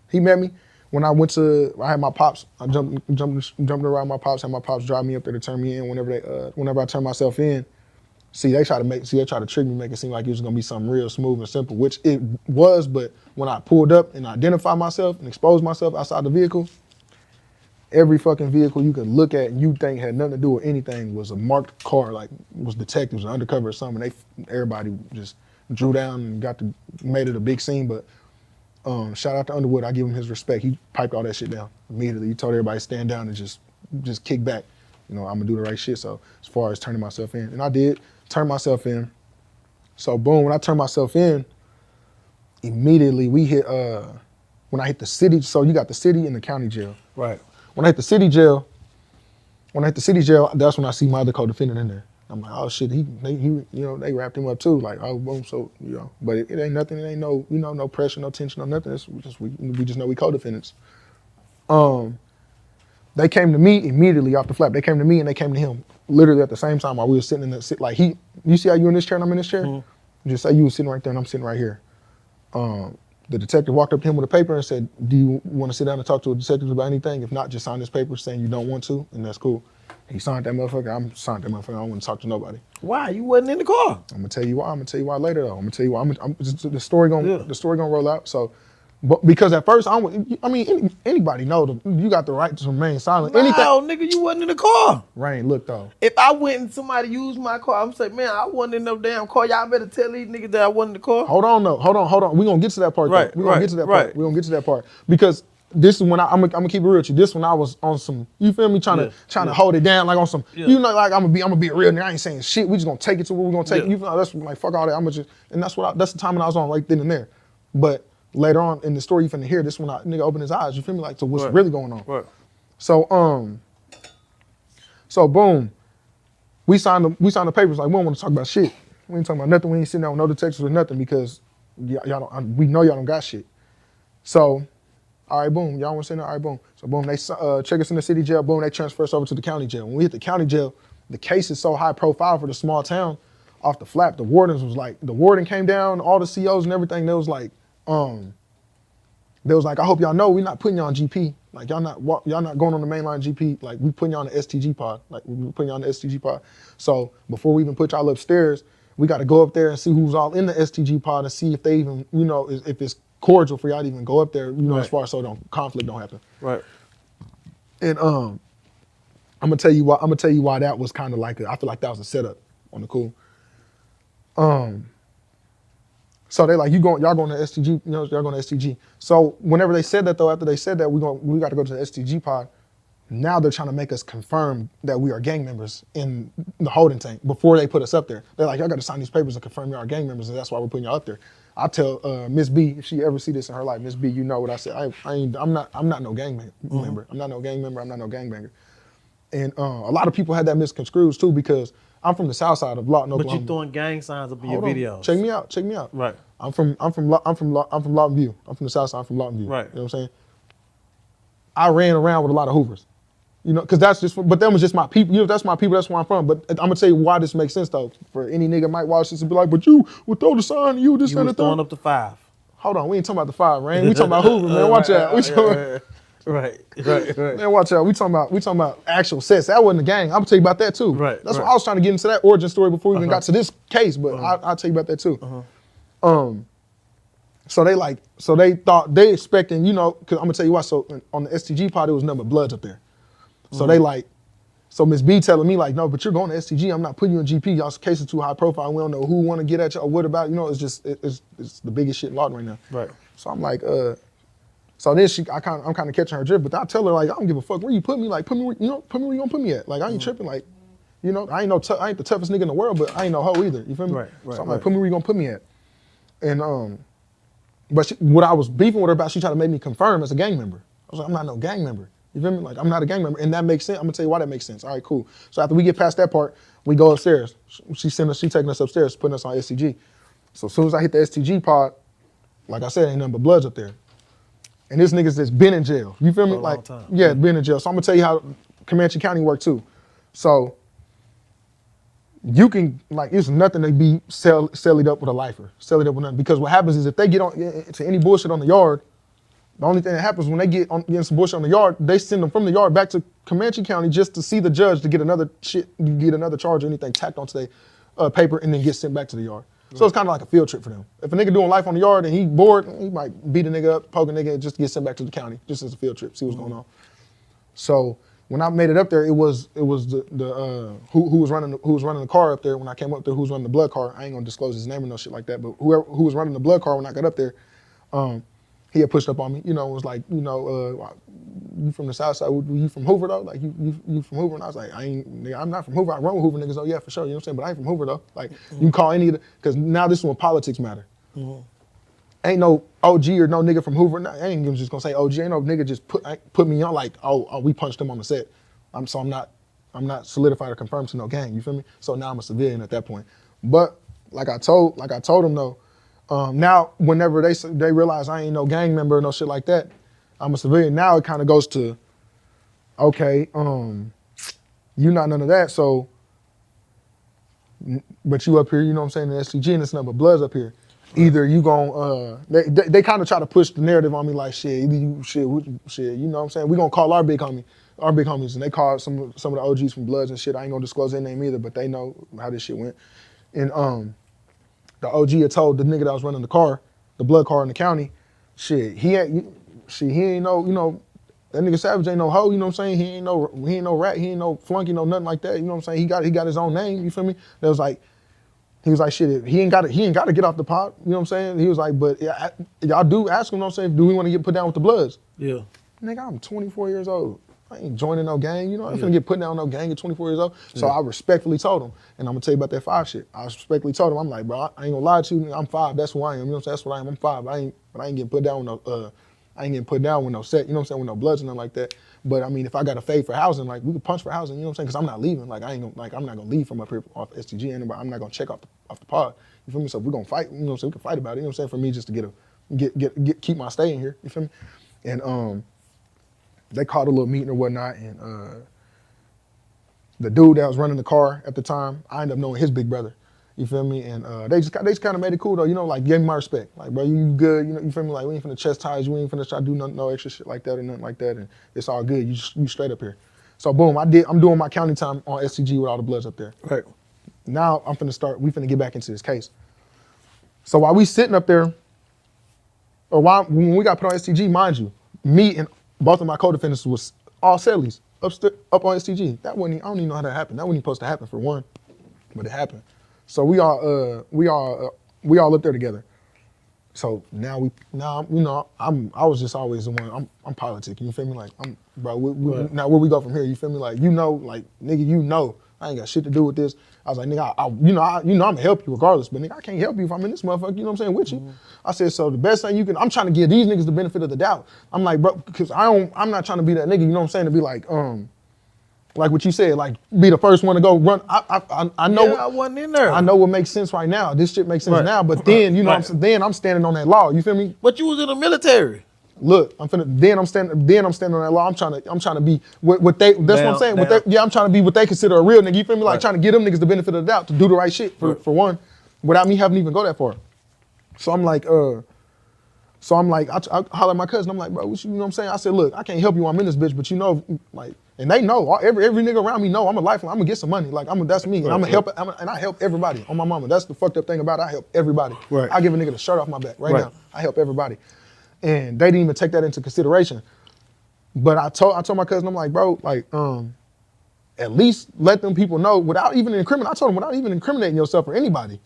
D: he met me when I had my pops. I jumped around my pops, had my pops drive me up there to turn me in whenever I turn myself in. They try to trick me, make it seem like it was gonna be something real smooth and simple, which it was, but when I pulled up and identified myself and exposed myself outside the vehicle, every fucking vehicle you could look at and you think had nothing to do with anything was a marked car, like was detectives or undercover or something. Everybody just drew down and made it a big scene, but shout out to Underwood, I give him his respect. He piped all that shit down immediately. He told everybody to stand down and just kick back. You know, I'm gonna do the right shit. So as far as turning myself in, and I did turn myself in. So boom, when I turned myself in, immediately we hit when I hit the city, so you got the city and the county jail.
C: Right.
D: When I hit the city jail, that's when I see my other co-defendant in there. I'm like, oh shit, they wrapped him up too. Like, oh, boom, so, but it ain't nothing. It ain't no, no pressure, no tension, no nothing. We just know we co-defendants. They came to me immediately off the flap. They came to me and they came to him literally at the same time while we were sitting in the sit. Like you see how you in this chair and I'm in this chair? Mm-hmm. Just say you was sitting right there and I'm sitting right here. The detective walked up to him with a paper and said, do you want to sit down and talk to a detective about anything? If not, just sign this paper saying you don't want to, and that's cool. He signed that motherfucker. I'm signed that motherfucker. I don't want to talk to nobody.
C: Why? You wasn't in the car.
D: I'm gonna tell you why. I'm gonna tell you why later though. I'm gonna tell you why. The story gonna roll out. So, but because at first anybody know you got the right to remain silent.
C: No, nigga, you wasn't in the car.
D: Rain, look though.
C: If I went and somebody used my car, I'm saying, man, I wasn't in no damn car. Y'all better tell these niggas that I wasn't in the car.
D: Hold on. We gonna get to that part.
C: Right.
D: We gonna get to that part. We gonna get to that part because this is when I'm gonna keep it real with you. This when I was on some, you feel me, trying to hold it down, like on some, like I'm gonna be a real nigga. I ain't saying shit. We just gonna take it to where we gonna take it. You feel that's like fuck all that. That's the time when I was on right then and there. But later on in the story you finna hear, this when I nigga opened his eyes. You feel me, like to what's really going on.
C: Right.
D: So boom, we signed the papers. Like we don't want to talk about shit. We ain't talking about nothing. We ain't sitting down with no detectives or nothing because y'all don't. We know y'all don't got shit. So. All right, boom. Y'all want to say that? All right, boom. So boom, they check us in the city jail. Boom, they transfer us over to the county jail. When we hit the county jail, the case is so high profile for the small town. Off the flap, the warden came down, all the COs and everything. They was like, I hope y'all know we're not putting y'all on GP. Like y'all not going on the mainline GP. Like we putting y'all on the STG pod. Like we putting y'all on the STG pod. So before we even put y'all upstairs, we got to go up there and see who's all in the STG pod and see if they even, if it's cordial for y'all to even go up there, as far as so conflict don't happen. Right. And I'm gonna tell you why that was kind of like I feel like that was a setup on the cool. So they like y'all going to STG, y'all going to STG. So whenever they said that though, after they said that we got to go to the STG pod. Now they're trying to make us confirm that we are gang members in the holding tank before they put us up there. They're like, y'all got to sign these papers and confirm you are gang members, and that's why we're putting y'all up there. I tell Miss B, if she ever see this in her life, Miss B, you know what I said. I'm not no gang member. I'm not no gang member. I'm not no gangbanger. And a lot of people had that misconstrued too because I'm from the south side of Lawton, Oklahoma.
C: But you throwing gang signs up in your videos.
D: Check me out. Right. I'm from Lawton View. I'm from the south side. I'm from Lawton View. Right. You know what I'm saying? I ran around with a lot of Hoovers. Because but them was just my people. That's my people. That's where I'm from. But I'm gonna tell you why this makes sense though. For any nigga might watch this and be like, "But you would throw the sign, you this and that."
C: Throwing up the 5.
D: Hold on, we ain't talking about the 5, man. We talking about Hoover, man. Watch out.
C: Right.
D: Man, watch out. We talking about actual sets. That wasn't a gang. I'm gonna tell you about that too. Right. That's why I was trying to get into that origin story before we even got to this case. But I'll tell you about that too. So they thought they expecting, because I'm gonna tell you why. So on the STG pod, it was nothing but bloods up there. So so Miss B telling me like, no, but you're going to STG. I'm not putting you in GP. Y'all's case is too high profile. We don't know who want to get at you or what about. It's just it's the biggest shit in Lawton right now. Right. So I'm like, so then I'm kind of catching her drift, but I tell her like, I don't give a fuck where you put me. Like put me where you gonna put me at. Like I ain't tripping. Like, I ain't I ain't the toughest nigga in the world, but I ain't no hoe either. You feel me? Right. So I'm like, put me where you gonna put me at. And but what I was beefing with her about, she tried to make me confirm as a gang member. I was like, I'm not no gang member. You feel me? Like, I'm not a gang member. And that makes sense. I'm going to tell you why that makes sense. All right, cool. So after we get past that part, we go upstairs. She taking us upstairs, putting us on STG. So as soon as I hit the STG pod, like I said, ain't nothing but bloods up there. And this nigga's just been in jail. You feel me?
C: For a long time.
D: Yeah, been in jail. So I'm going to tell you how Comanche County work too. So you can, it's nothing to be cellied up with a lifer. Cellied up with nothing. Because what happens is if they get on to any bullshit on the yard, the only thing that happens when they get some bullshit on the yard, they send them from the yard back to Comanche County just to see the judge to get another charge or anything tacked onto their paper and then get sent back to the yard. Right. So it's kind of like a field trip for them. If a nigga doing life on the yard and he bored, he might beat a nigga up, poke a nigga, and just get sent back to the county, just as a field trip, see what's going on. So when I made it up there, it was the who was running the car up there when I came up there, who was running the blood car. I ain't gonna disclose his name or no shit like that, but who was running the blood car when I got up there, he had pushed up on me, was like, you from the south side, you from Hoover though? Like you from Hoover? And I was like, I'm not from Hoover. I run with Hoover niggas though, yeah, for sure, you know what I'm saying? But I ain't from Hoover though. Like, you call any of the, because now this is when politics matter. ain't no OG or no nigga from Hoover. I ain't even just gonna say OG. Ain't no nigga just put me on like, oh, we punched him on the set. I'm not solidified or confirmed to no gang. You feel me? So now I'm a civilian at that point. But like I told him though, now whenever they realize I ain't no gang member or no shit like that, I'm a civilian. Now it kind of goes to, okay, you not none of that. So, but you up here, you know what I'm saying, in STG, and it's nothing but Bloods up here. Right. Either you gon' they kind of try to push the narrative on me like shit, you know what I'm saying? We gonna call our big homies, and they call some of the OGs from Bloods and shit. I ain't gonna disclose their name either, but they know how this shit went. And the OG had told the nigga that was running the car, the Blood car in the county, he ain't no, you know, that nigga Savage ain't no hoe, you know what I'm saying? He ain't no rat, he ain't no flunky, no nothing like that, you know what I'm saying? He got his own name, you feel me? That was like, he was like, shit, he ain't got to get off the pot, you know what I'm saying? He was like, but y'all do ask him, you know what I'm saying, do we want to get put down with the Bloods? Yeah. Nigga, I'm 24 years old. I ain't joining no gang, you know? I'm finna get put down with no gang at 24 years old. So I respectfully told him, and I'm gonna tell you about that 5 shit. I respectfully told him, I'm like, bro, I ain't gonna lie to you, I'm 5, that's who I am, you know what I'm saying? That's what I am, I'm 5. I ain't getting put down with no set, you know what I'm saying, with no Bloods and nothing like that. But I mean, if I got a fade for housing, like we could punch for housing, you know what I'm saying? Because I'm not leaving. Like I'm not gonna leave from up here off STG anymore. I'm not gonna check off the pod. You feel me? So if we're gonna fight, you know what I'm saying? We can fight about it. You know what I'm saying? For me, just to keep my stay in here. You feel me? And they called a little meeting or whatnot, and the dude that was running the car at the time, I ended up knowing his big brother. You feel me? And they just kind of made it cool though, you know, like gave me my respect. Like, bro, you good, you know, you feel me? Like, we ain't finna chastise you, we ain't finna try to do no extra shit like that or nothing like that, and it's all good. You straight up here. So boom, I'm doing my county time on STG with all the Bloods up there. Right. Now we finna get back into this case. So while we sitting up there, when we got put on STG, mind you, me and both of my co-defendants was all cellies up on STG. I don't even know how that happened. That wasn't even supposed to happen for one, but it happened. So we all up there together. So now I was just always the one. I'm politicking. You feel me? Like now where we go from here? You feel me? Like like nigga, I ain't got shit to do with this. I was like, nigga, I'm gonna help you regardless, but nigga, I can't help you if I'm in this motherfucker. You know what I'm saying? With you. Mm-hmm. I said, so the best thing I'm trying to give these niggas the benefit of the doubt. I'm like, bro, because I'm not trying to be that nigga. You know what I'm saying? To be like what you said, like be the first one to go run. I know. Yeah, I wasn't in there. I know what makes sense right now. This shit makes sense now. But then, you know what I'm saying? Then I'm standing on that law. You feel me?
C: But you was in the military.
D: Look, I'm standing on that law. I'm trying to be what they. That's what I'm saying. I'm trying to be what they consider a real nigga. You feel me? Like trying to give them niggas the benefit of the doubt to do the right shit for one, without me having to even go that far. So I'm like, I holler at my cousin. I'm like, bro, you know what I'm saying? I said, look, I can't help you. I'm in this bitch, but you know, like, and they know. Every nigga around me know I'm a lifeline. I'm gonna get some money. Like that's me. And I'm gonna help. And I help everybody on my mama. That's the fucked up thing about it. I help everybody. Right. I give a nigga the shirt off my back right now. I help everybody. And they didn't even take that into consideration. But I told my cousin, I'm like, bro, like, at least let them people know without even incriminating. I told him without even incriminating yourself or anybody.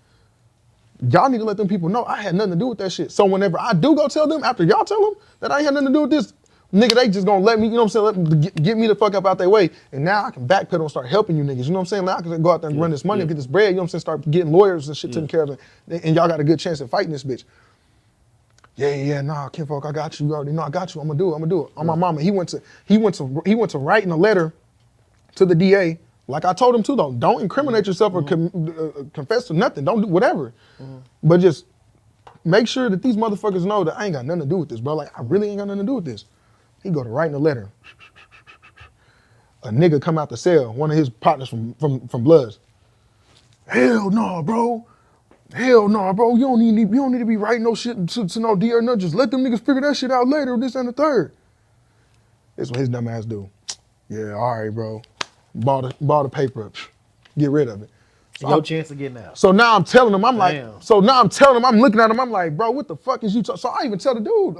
D: Y'all need to let them people know I had nothing to do with that shit. So whenever I do go tell them, after y'all tell them that I ain't had nothing to do with this, nigga, they just gonna let me, you know what I'm saying, get me the fuck up out their way. And now I can backpedal and start helping you niggas. You know what I'm saying? Now I can go out there and run this money and get this bread, you know what I'm saying, start getting lawyers and shit taken care of it. And y'all got a good chance at fighting this bitch. Nah, kinfolk, I got you. You already know I got you. I'm gonna do it. On my mama. He went to writing a letter to the DA. Like I told him too, though, don't incriminate yourself or confess to nothing. Don't do whatever. But just make sure that these motherfuckers know that I ain't got nothing to do with this, bro. Like I really ain't got nothing to do with this. He go to writing a letter. A nigga come out the cell, one of his partners from Bloods. Hell no, bro. Hell no, bro. You don't need to be writing no shit to no D or nothing. Just let them niggas figure that shit out later, this and the third. That's what his dumb ass do. Yeah, all right, bro. Ball the paper up. Get rid of it.
C: So no chance of getting out.
D: So now I'm telling him, I'm looking at him, I'm like, bro, what the fuck is you talking? So I even tell the dude,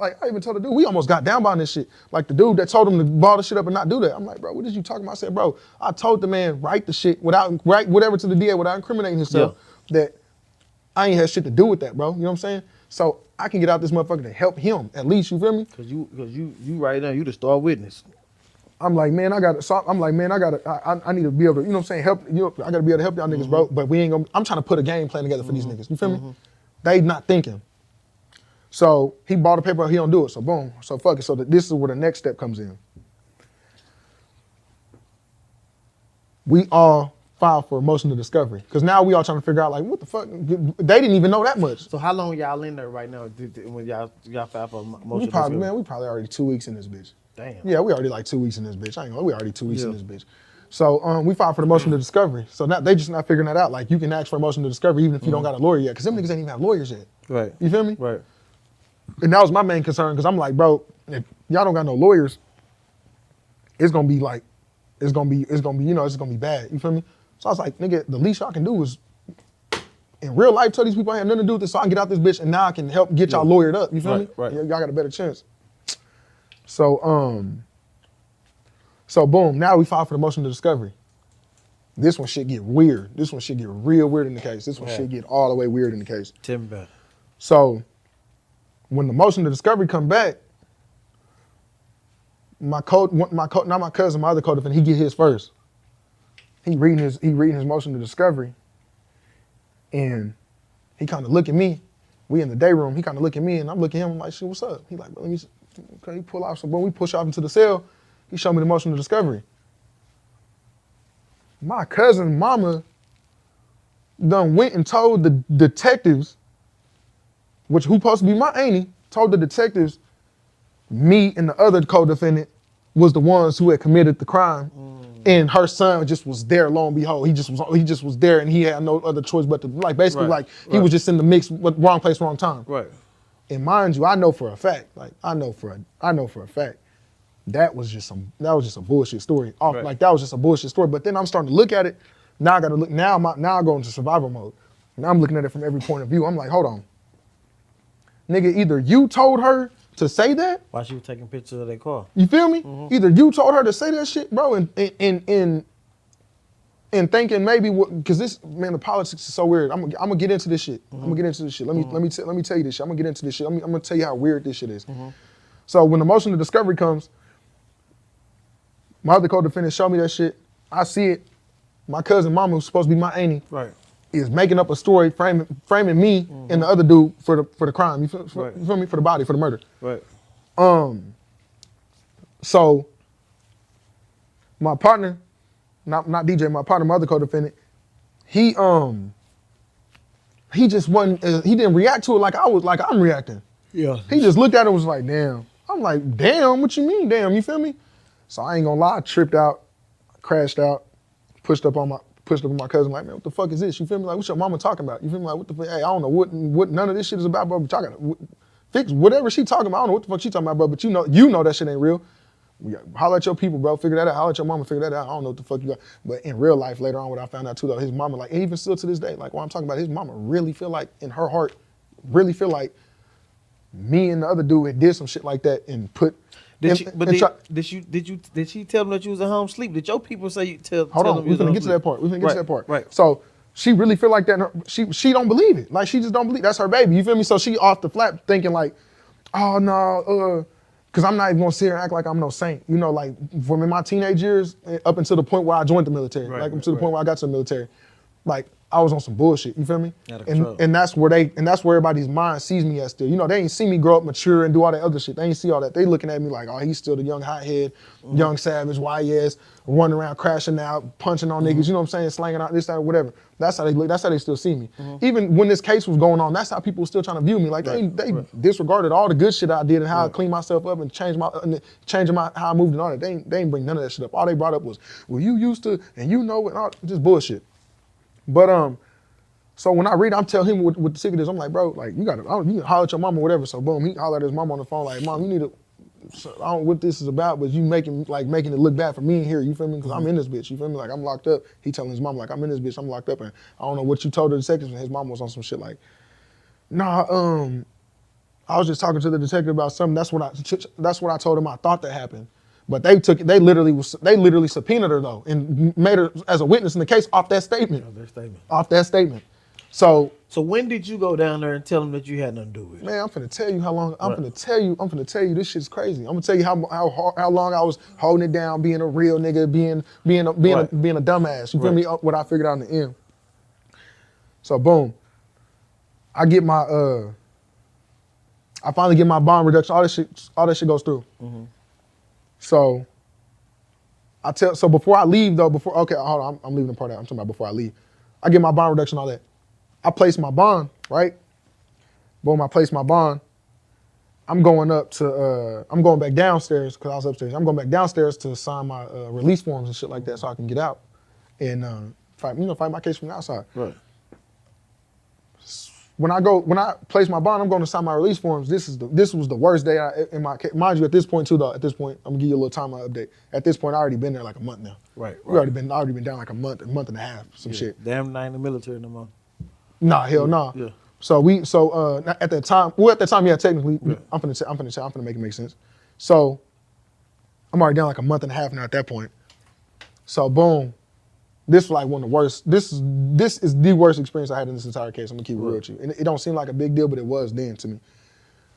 D: we almost got down by this shit. Like the dude that told him to ball the shit up and not do that. I'm like, bro, what is you talking about? I said, bro, I told the man, write the shit write whatever to the DA without incriminating himself that I ain't had shit to do with that, bro. You know what I'm saying? So I can get out this motherfucker to help him, at least, you feel me?
C: Cause you right now, you the star witness.
D: I need to be able to, you know what I'm saying, help, I gotta be able to help y'all niggas, bro. But I'm trying to put a game plan together for these niggas, you feel me? They not thinking. So he bought a paper, he don't do it. So boom. So fuck it. So this is where the next step comes in. We all filed for a motion to discovery. Because now we all trying to figure out, like, what the fuck? They didn't even know that much.
C: So how long y'all in there right now when y'all filed for a motion?
D: We probably already 2 weeks in this bitch.
C: Damn.
D: Yeah, we already like 2 weeks in this bitch. I ain't gonna, we already 2 weeks in this bitch. So we filed for the motion to discovery. So now they just not figuring that out. Like, you can ask for a motion to discovery even if you don't got a lawyer yet. Because them niggas ain't even have lawyers yet.
C: Right.
D: You feel me?
C: Right.
D: And that was my main concern, because I'm like, bro, if y'all don't got no lawyers, it's gonna be like, it's gonna be, you know, it's gonna be bad. You feel me? So I was like, nigga, the least y'all can do is, in real life, tell these people I have nothing to do with this, so I can get out this bitch, and now I can help get y'all lawyered up. You feel me?
C: Right.
D: Y'all got a better chance. So boom, now we filed for the motion to discovery. This one shit get weird. This one shit get real weird in the case. This one shit get all the way weird in the case.
C: Tell me about it.
D: So when the motion to discovery come back, not my cousin, my other co-defendant, he get his first. He reading his motion to discovery, and he kind of look at me. We in the day room. He kind of look at me, and I'm looking at him. I'm like, shit, what's up? He like, let me. Okay, he pull out some. When we push off into the cell, he showed me the motion to discovery. My cousin's mama done went and told the detectives, who supposed to be my auntie, told the detectives, me and the other co-defendant was the ones who had committed the crime. And her son just was there, lo and behold. He just was there, and he had no other choice but to, like, basically, he was just in the mix, but wrong place, wrong time.
C: Right.
D: And mind you, I know for a fact, that was just a bullshit story. Like, that was just a bullshit story. But then I'm starting to look at it. Now I gotta look. Now I go into survival mode. Now I'm looking at it from every point of view. I'm like, hold on, nigga. Either you told her to say that,
C: while she was taking pictures of their car.
D: You feel me? Either you told her to say that shit, bro, and thinking maybe because this, man, the politics is so weird. I'm gonna get into this shit. Let me tell you this shit. I'm gonna get into this shit. I'm gonna tell you how weird this shit is. So when the motion to discovery comes, my other co-defendant showed me that shit. I see it. My cousin mama, who's supposed to be my auntie, is making up a story, framing me and the other dude for the crime. You feel me? For the body, for the murder.
C: Right.
D: So my partner, not DJ, my partner, my other co-defendant, he just wasn't. He didn't react to it like I'm reacting.
C: Yeah.
D: He just looked at it and was like, damn. I'm like, damn. What you mean, damn? You feel me? So I ain't gonna lie. I tripped out, crashed out, pushed up on my cousin, like, man, what the fuck is this? You feel me? Like, what's your mama talking about? You feel me? Like, what the fuck? Hey, I don't know what none of this shit is about, bro, but y'all gotta fix whatever she talking about. I don't know what the fuck she talking about, bro, but you know that shit ain't real. Holler at your people, bro, figure that out. Holler at your mama, figure that out. I don't know what the fuck you got. But in real life, later on, what I found out too, though, his mama, like, and even still to this day, like, what I'm talking about, his mama really feel like, in her heart, really feel like me and the other dude had did some shit like that and put.
C: Did she tell them that you was at home sleep? Did your people say you tell?
D: Hold on, we're gonna get to that part. Right. So she really feel like that. She don't believe it. Like, she just don't believe that's her baby. You feel me? So she off the flap thinking like, oh no, because I'm not even gonna sit here and act like I'm no saint. You know, like from in my teenage years up until the point where I joined the military, to the point where I got to the military, like I was on some bullshit. You feel me? And that's where everybody's mind sees me as still. You know, they ain't see me grow up, mature, and do all that other shit. They ain't see all that. They looking at me like, oh, he's still the young hothead, young savage, YS, running around crashing out, punching on niggas. You know what I'm saying? Slanging out this, that, whatever. That's how they look. That's how they still see me. Even when this case was going on, that's how people were still trying to view me. Like they disregarded all the good shit I did and how I cleaned myself up and changing how I moved and all that. They ain't bring none of that shit up. All they brought up was, well, you used to, and you know, and all just bullshit. But so when I read, I'm telling him what the secret is. I'm like, bro, like you can holler at your mama or whatever. So boom, he hollered at his mama on the phone like, mom, you need to. So I don't know what this is about, but you making it look bad for me in here. You feel me? Because I'm in this bitch. You feel me? Like I'm locked up. He telling his mom like I'm in this bitch. I'm locked up, and I don't know what you told the detectives. And his mom was on some shit like, nah, I was just talking to the detective about something. That's what I told him. I thought that happened. But they literally subpoenaed her though and made her as a witness in the case off that statement. Off that statement. So
C: when did you go down there and tell them that you had nothing to do with it?
D: Man, I'm finna tell you how long. I'm finna tell you this shit's crazy. I'm gonna tell you how long I was holding it down, being a real nigga, being a dumbass. You feel me? What I figured out in the end. So boom, I get my I finally get my bond reduction. All that shit goes through. So so before I leave though, okay, hold on, I'm leaving the part out. I'm talking about before I leave. I get my bond reduction, all that. I place my bond, right? Boom, I place my bond. I'm going back downstairs because I was upstairs. I'm going back downstairs to sign my release forms and shit like that so I can get out and fight my case from the outside.
C: Right.
D: When I place my bond, I'm going to sign my release forms. This was the worst day in my case. Mind you, at this point too, though. At this point, I'm gonna give you a little timeline update. At this point, I already been there like a month now.
C: Right.
D: I already been down like a month and a half, some shit.
C: Damn, not in the military no more.
D: Nah, hell nah.
C: Yeah.
D: So at that time, yeah, technically, yeah. I'm finna make it make sense. So I'm already down like a month and a half now at that point. So boom, this was like one of the worst. This is the worst experience I had in this entire case. I'm gonna keep it real with you. And it don't seem like a big deal, but it was then to me.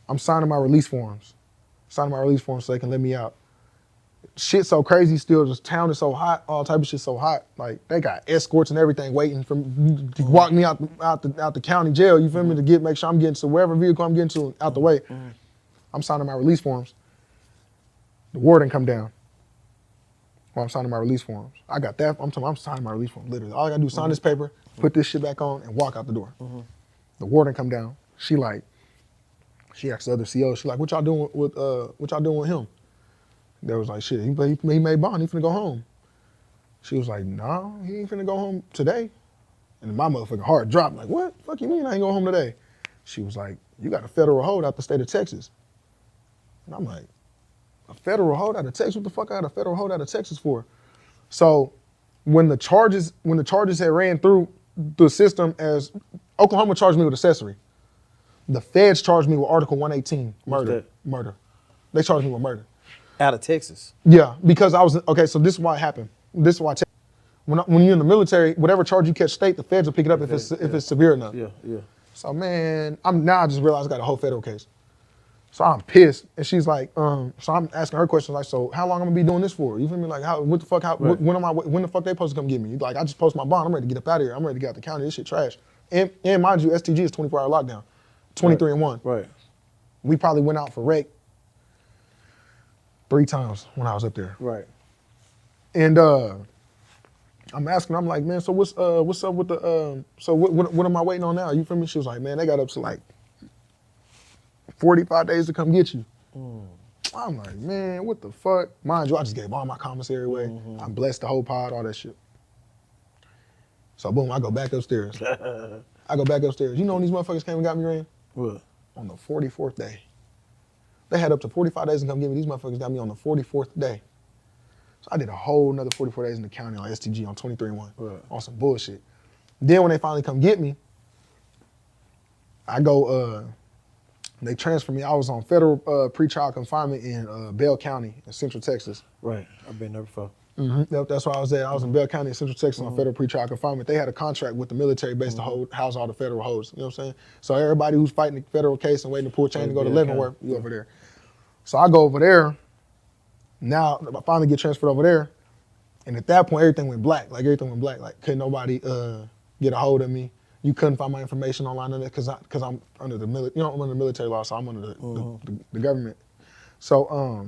D: I'm signing my release forms so they can let me out. Shit so crazy still, this town is so hot, all type of shit so hot. Like they got escorts and everything waiting to walk me out the county jail, you feel me, to make sure I'm getting to wherever vehicle I'm getting to out the way. I'm signing my release forms. The warden come down while I'm signing my release forms. I got that, I'm signing my release forms, literally. All I gotta do is sign this paper, put this shit back on, and walk out the door. The warden come down, she asked the other CO, she like, what y'all doing with him? They was like, shit, he made bond, he finna go home. She was like, nah, he ain't finna go home today. And my motherfucking heart dropped, like, what? Fuck you mean I ain't going home today? She was like, you got a federal hold out the state of Texas. And I'm like, a federal hold out of Texas? What the fuck I got a federal hold out of Texas for? So when the charges had ran through the system, as Oklahoma charged me with accessory, the feds charged me with Article 118, murder. They charged me with murder.
C: Out of Texas?
D: Yeah, because okay, so this is why it happened. This is why when you're in the military, whatever charge you catch state, the feds will pick it up if it's severe enough.
C: Yeah.
D: So man, I just realized I got a whole federal case. So I'm pissed. And she's like, so I'm asking her questions like, so how long I'm gonna be doing this for? You feel me? Like when the fuck they supposed to come get me? Like I just post my bond, I'm ready to get up out of here. I'm ready to get out the county, this shit trash. And mind you, STG is 24-hour lockdown. 23 and 1.
C: Right.
D: We probably went out for rec 3 times when I was up there.
C: Right.
D: And I'm asking, I'm like, man, so what's up with the so what am I waiting on now? You feel me? She was like, man, they got up to like 45 days to come get you. I'm like, man, what the fuck? Mind you, I just gave all my commissary away. I blessed the whole pod, all that shit. So boom, I go back upstairs. You know when these motherfuckers came and got me, Rain?
C: What?
D: On the 44th day. They had up to 45 days to come get me. These motherfuckers got me on the 44th day. So I did a whole another 44 days in the county on STG on 23-1 on some bullshit. Then when they finally come get me, I go, they transfer me. I was on federal pretrial confinement in Bell County in Central Texas.
C: Right, I've been there before.
D: That's where I was at. I was in Bell County in Central Texas on federal pretrial confinement. They had a contract with the military base to house all the federal holds. You know what I'm saying? So everybody who's fighting the federal case and waiting to pull chain to go to Leavenworth, you over there. So I go over there. Now I finally get transferred over there, and at that point everything went black. Like couldn't nobody get a hold of me. You couldn't find my information online on it because I'm under the military. I'm under the military law, so I'm under the government. So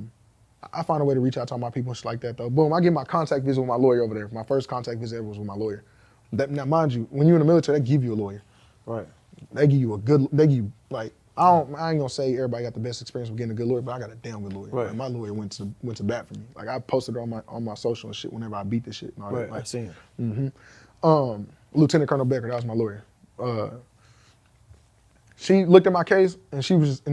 D: I find a way to reach out to all my people and shit like that though. Boom, I get my contact visit with my lawyer over there. My first contact visit ever was with my lawyer. Now mind you, when you're in the military, they give you a lawyer.
C: Right.
D: They give you like. I ain't gonna say everybody got the best experience with getting a good lawyer, but I got a damn good lawyer.
C: Right.
D: Like, my lawyer went to bat for me. Like I posted it on my social and shit whenever I beat this shit and all that.
C: Right,
D: Like,
C: I seen it.
D: Lieutenant Colonel Becker, that was my lawyer. She looked at my case and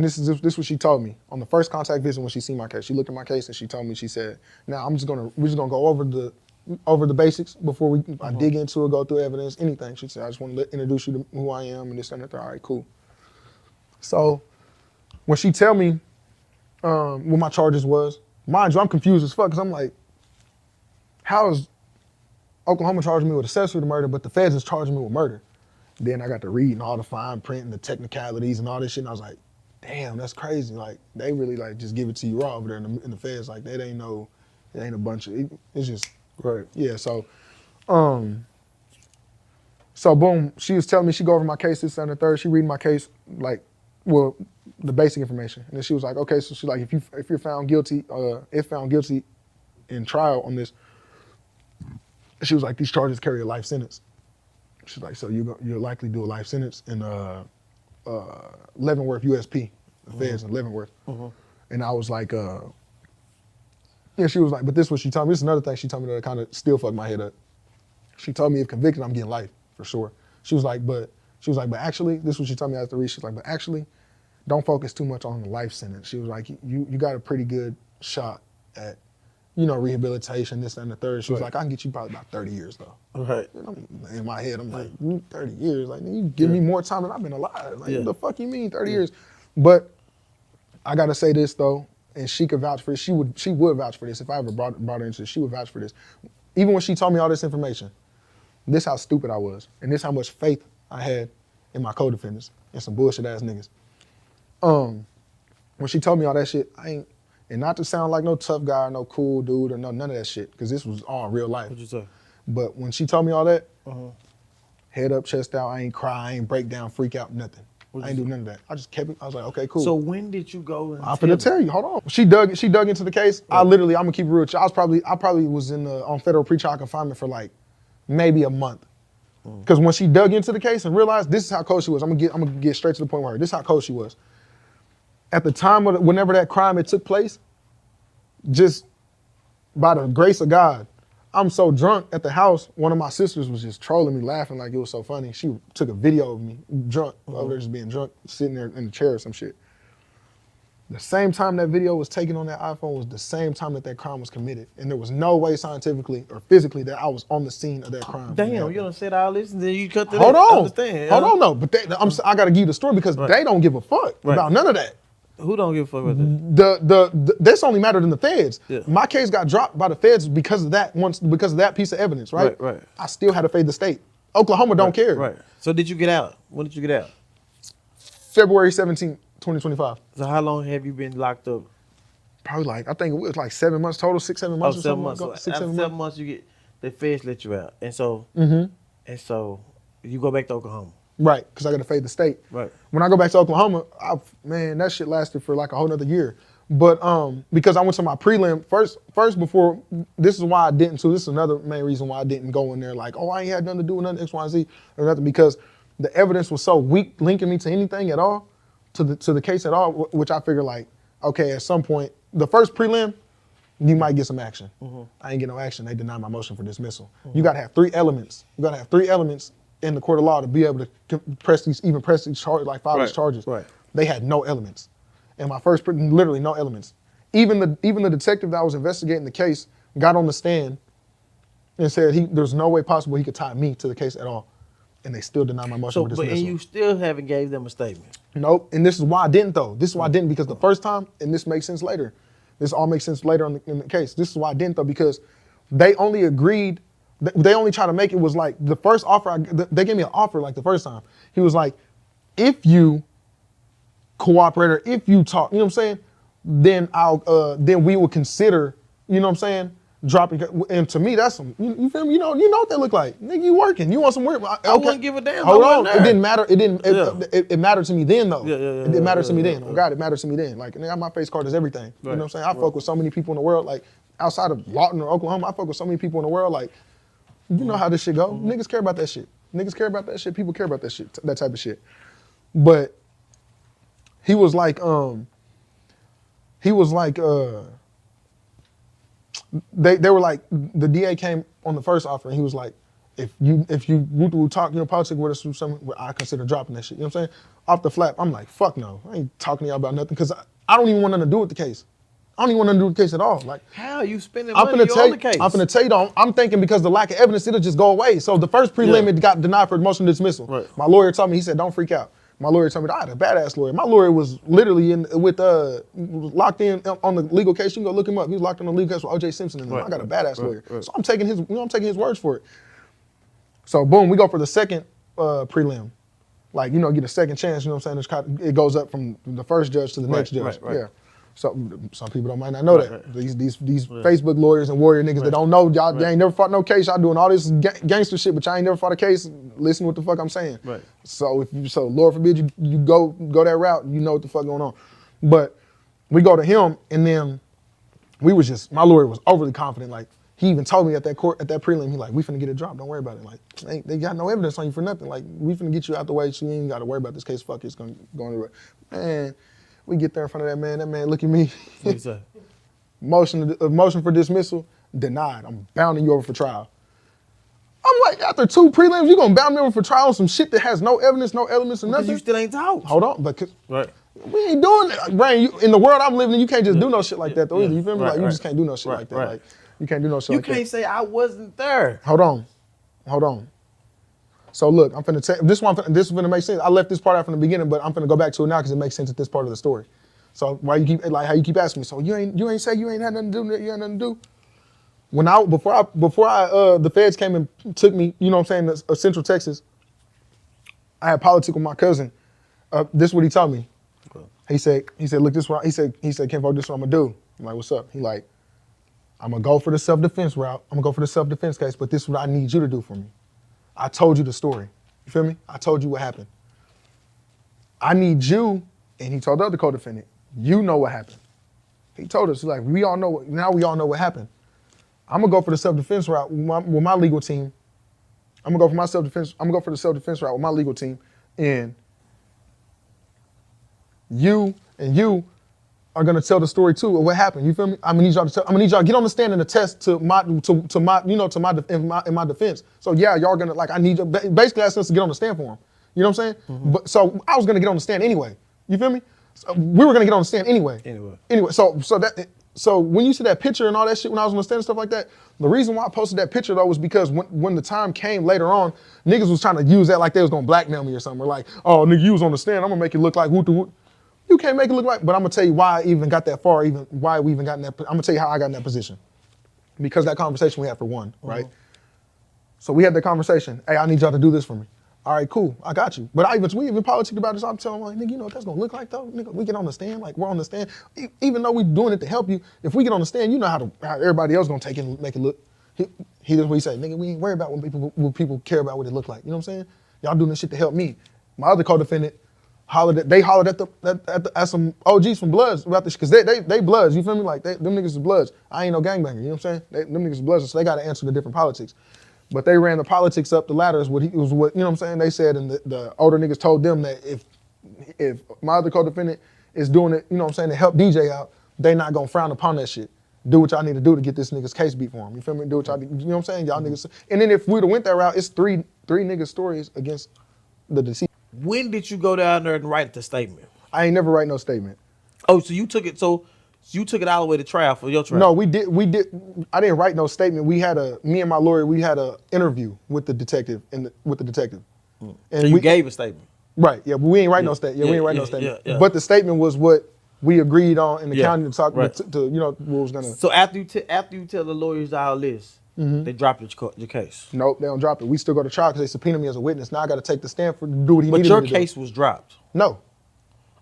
D: this is what she told me on the first contact visit when she seen my case. She looked at my case and she told me, she said, now we're just gonna go over the basics before I dig into it, go through evidence, anything. She said, I just want to introduce you to who I am and this and that. All right, cool. So when she tell me what my charges was, mind you, I'm confused as fuck because I'm like, how is Oklahoma charging me with accessory to murder, but the feds is charging me with murder? Then I got to read and all the fine print and the technicalities and all this shit, and I was like, damn, that's crazy. Like they really like just give it to you raw over there in the feds. Like it ain't a bunch of it's just
C: right.
D: Yeah. So boom, she was telling me she go over my case this and the third. She reading my case like, well, the basic information. And then she was like, okay, so she's like, if you're found guilty, in trial on this, she was like, these charges carry a life sentence. She's like, so you'll likely do a life sentence in Leavenworth, USP, the feds in Leavenworth. And I was like, yeah, she was like, but this is what she told me. This is another thing she told me that kind of still fucked my head up. She told me if convicted, I'm getting life for sure. She was like, but actually, this is what she told me after read. She was like, but actually, don't focus too much on the life sentence. She was like, you got a pretty good shot at, rehabilitation, this, that, and the third. She was like, I can get you probably about 30 years though.
C: Right.
D: And in my head, I'm like, 30 years? Like, you give me more time than I've been alive. Like, what the fuck you mean 30 years? But I gotta say this though, and she could vouch for this. She would vouch for this if I ever brought her into this. She would vouch for this. Even when she told me all this information, this how stupid I was, and this how much faith I had in my co-defendants and some bullshit ass niggas. When she told me all that shit, and not to sound like no tough guy or no cool dude or none of that shit, because this was all real life.
C: What'd you say?
D: But when she told me all that, head up, chest out, I ain't cry, I ain't break down, freak out, nothing. I ain't do none of that. I just kept it. I was like, okay, cool.
C: So when did you go and
D: I'm finna tell you, hold on. She dug into the case. Right. I'm gonna keep it real with you. I probably was on federal pretrial confinement for like maybe a month. Because when she dug into the case and realized this is how cold she was, I'm gonna get straight to the point with her. This is how cold she was. At the time whenever that crime had took place, just by the grace of God, I'm so drunk at the house, one of my sisters was just trolling me, laughing like it was so funny. She took a video of me drunk, over there just being drunk, sitting there in the chair or some shit. The same time that video was taken on that iPhone was the same time that crime was committed. And there was no way scientifically or physically that I was on the scene of that crime.
C: Damn, you done said all this and then you cut to
D: Hold
C: that.
D: on.
C: Understand,
D: Hold on, no. But I gotta give you the story because they don't give a fuck about none of that.
C: Who don't give a fuck about that?
D: This only mattered in the feds.
C: Yeah.
D: My case got dropped by the feds because of that piece of evidence, right?
C: Right.
D: I still had to fade the state. Oklahoma don't care.
C: Right. So did you get out? When did you get out?
D: February 17th, 2025.
C: So how long have you been locked up?
D: Probably I think it was like 7 months total, 6, 7 months or
C: 7 months.
D: something.
C: So after 7 months, you get the feds let you out, and so you go back to Oklahoma.
D: Right, because I got to fade the state.
C: Right.
D: When I go back to Oklahoma, that shit lasted for like a whole nother year. But because I went to my prelim first before, this is why I didn't. So this is another main reason why I didn't go in there like, oh, I ain't had nothing to do with nothing X, Y, and Z or nothing, because the evidence was so weak linking me to anything at all, to the case at all, which I figured like, okay, at some point, the first prelim, you might get some action. I ain't get no action. They denied my motion for dismissal. You got to have 3 elements. You got to have 3 elements in the court of law to be able to press these charges, like file these charges.
C: Right.
D: They had no elements. And my first, literally no elements. Even the detective that was investigating the case got on the stand and said there's no way possible he could tie me to the case at all. And they still denied my motion for dismissal.
C: And you still haven't gave them a statement.
D: Nope. And this is why I didn't though. This is why I didn't, because the first time, and this makes sense later. This all makes sense later in the case. This is why I didn't though, because they only agreed. They only try to make it was like the first offer, they gave me an offer like the first time. He was like, if you cooperate or if you talk, you know what I'm saying, then then we will consider, you know what I'm saying, dropping. And to me, that's some, you feel me? You know what they look like. Nigga, you working, you want some work. Okay.
C: I wouldn't give a damn.
D: Hold on, it didn't matter. It mattered to me then though.
C: Yeah.
D: It mattered to me then. Oh God, it mattered to me then. Like, nigga, my face card is everything. You know what I'm saying? I fuck with so many people in the world, like outside of Lawton or Oklahoma, I fuck with so many people in the world, like, you know how this shit go. Niggas care about that shit. Niggas care about that shit. People care about that shit, that type of shit. But he was like, they were like, the DA came on the first offer and he was like, if you talk, politics with us, something, I consider dropping that shit. You know what I'm saying? Off the flap, I'm like, fuck no. I ain't talking to y'all about nothing, because I don't even want nothing to do with the case. I don't even want nothing to do with the case at all. Like,
C: how you spending money on the case?
D: I'm finna tell you though, I'm thinking because the lack of evidence, it'll just go away. So the first prelim, it got denied for motion dismissal.
C: Right.
D: My lawyer told me, he said, don't freak out. My lawyer told me I had a badass lawyer. My lawyer was literally locked in on the legal case. You can go look him up. He was locked in on the legal case with O.J. Simpson and them. I got a badass lawyer. So I'm taking his words for it. So boom, we go for the second prelim. Like, get a second chance, you know what I'm saying? It goes up from the first judge to the next judge. Right. Yeah. So some people might not know that.
C: Right.
D: These Facebook lawyers and warrior niggas that don't know y'all. They ain't never fought no case. Y'all doing all this gangster shit, but y'all ain't never fought a case. Listen to what the fuck I'm saying.
C: Right.
D: So Lord forbid you go that route, you know what the fuck going on. But we go to him, and then my lawyer was overly confident. Like he even told me at that prelim, he like, we finna get it dropped. Don't worry about it. Like they got no evidence on you for nothing. Like we finna get you out the way. So you ain't got to worry about this case. Fuck, it's gonna go on the road. Man. We get there in front of that man. That man look at me. Motion for dismissal, denied. I'm bounding you over for trial. I'm like, after 2 prelims, you gonna bound me over for trial on some shit that has no evidence, no elements, and nothing?
C: You still ain't talked.
D: Hold on, but
C: right.
D: We ain't doing that. Brain, in the world I'm living in, you can't just do no shit like that though either. You feel me? Like you just can't do no shit like that. Like you can't do no shit like that.
C: You can't say I wasn't there.
D: Hold on. So look, I'm finna tell this is finna make sense. I left this part out from the beginning, but I'm finna go back to it now because it makes sense at this part of the story. So why you keep how you keep asking me? So you ain't say you ain't had nothing to do. You had nothing to do. Before the feds came and took me, you know what I'm saying, to Central Texas. I had politics with my cousin. This is what he told me. Okay. He said, look, this what he said, Kenfolk, this is what I'm gonna do. I'm like, what's up? He like, I'm gonna go for the self-defense route. I'm gonna go for the self-defense case, but this is what I need you to do for me. I told you the story. You feel me? I told you what happened. I need you, and he told the other co-defendant, you know what happened. He told us, like, we all know what happened. I'm gonna go for the self-defense route with my legal team. I'm gonna go for the self-defense route with my legal team, and you are gonna tell the story too of what happened. You feel me? I'm gonna need y'all to get on the stand and attest to my defense. So yeah, y'all gonna I need you basically asking us to get on the stand for him. You know what I'm saying? Mm-hmm. But so I was gonna get on the stand anyway. You feel me? So we were gonna get on the stand anyway. Anyway, so when you see that picture and all that shit when I was on the stand and stuff like that, the reason why I posted that picture though was because when the time came later on, niggas was trying to use that like they was gonna blackmail me or something. Or like, oh nigga, you was on the stand, I'm gonna make it look like whoop. You can't make it look like, but I'm gonna tell you why I even got that far, why we even got in that, I'm gonna tell you how I got in that position. Because that conversation we had for one, right? So we had that conversation, hey, I need y'all to do this for me. All right, cool, I got you. But we even politicked about this, I'm telling them like, nigga, you know what that's gonna look like though? Nigga, we get on the stand, like we're on the stand. Even though we doing it to help you, if we get on the stand, you know how everybody else gonna take it and make it look. He does what he say, nigga, we ain't worried about when people care about what it look like. You know what I'm saying? Y'all doing this shit to help me. My other co-defendant, hollered at some OGs from Bloods about this, because they Bloods, you feel me? Like, them niggas is Bloods. I ain't no gangbanger, you know what I'm saying? Them niggas is Bloods, so they gotta answer the different politics. But they ran the politics up the ladder, is what you know what I'm saying? They said, and the older niggas told them that if my other co-defendant is doing it, you know what I'm saying, to help DJ out, they not gonna frown upon that shit. Do what y'all need to do to get this nigga's case beat for him. You feel me? Do what y'all, you know what I'm saying? Y'all niggas. And then if we'd have went that route, it's three niggas stories against the deceased.
C: When did you go down there and write the statement?
D: I ain't never write no statement.
C: Oh, so you took it all the way to trial for your trial?
D: No, we did. I didn't write no statement. Me and my lawyer, we had a interview with the detective And
C: so you gave a statement?
D: Right, yeah, but we ain't write no statement. We ain't write no statement. Yeah. But the statement was what we agreed on in the county to talk to you know, what was gonna.
C: So after you tell the lawyers all this, they drop your case?
D: Nope, they don't drop it. We still go to trial because they subpoena me as a witness. Now I got to take the stand to do what he needed me to do.
C: But your case was dropped?
D: No.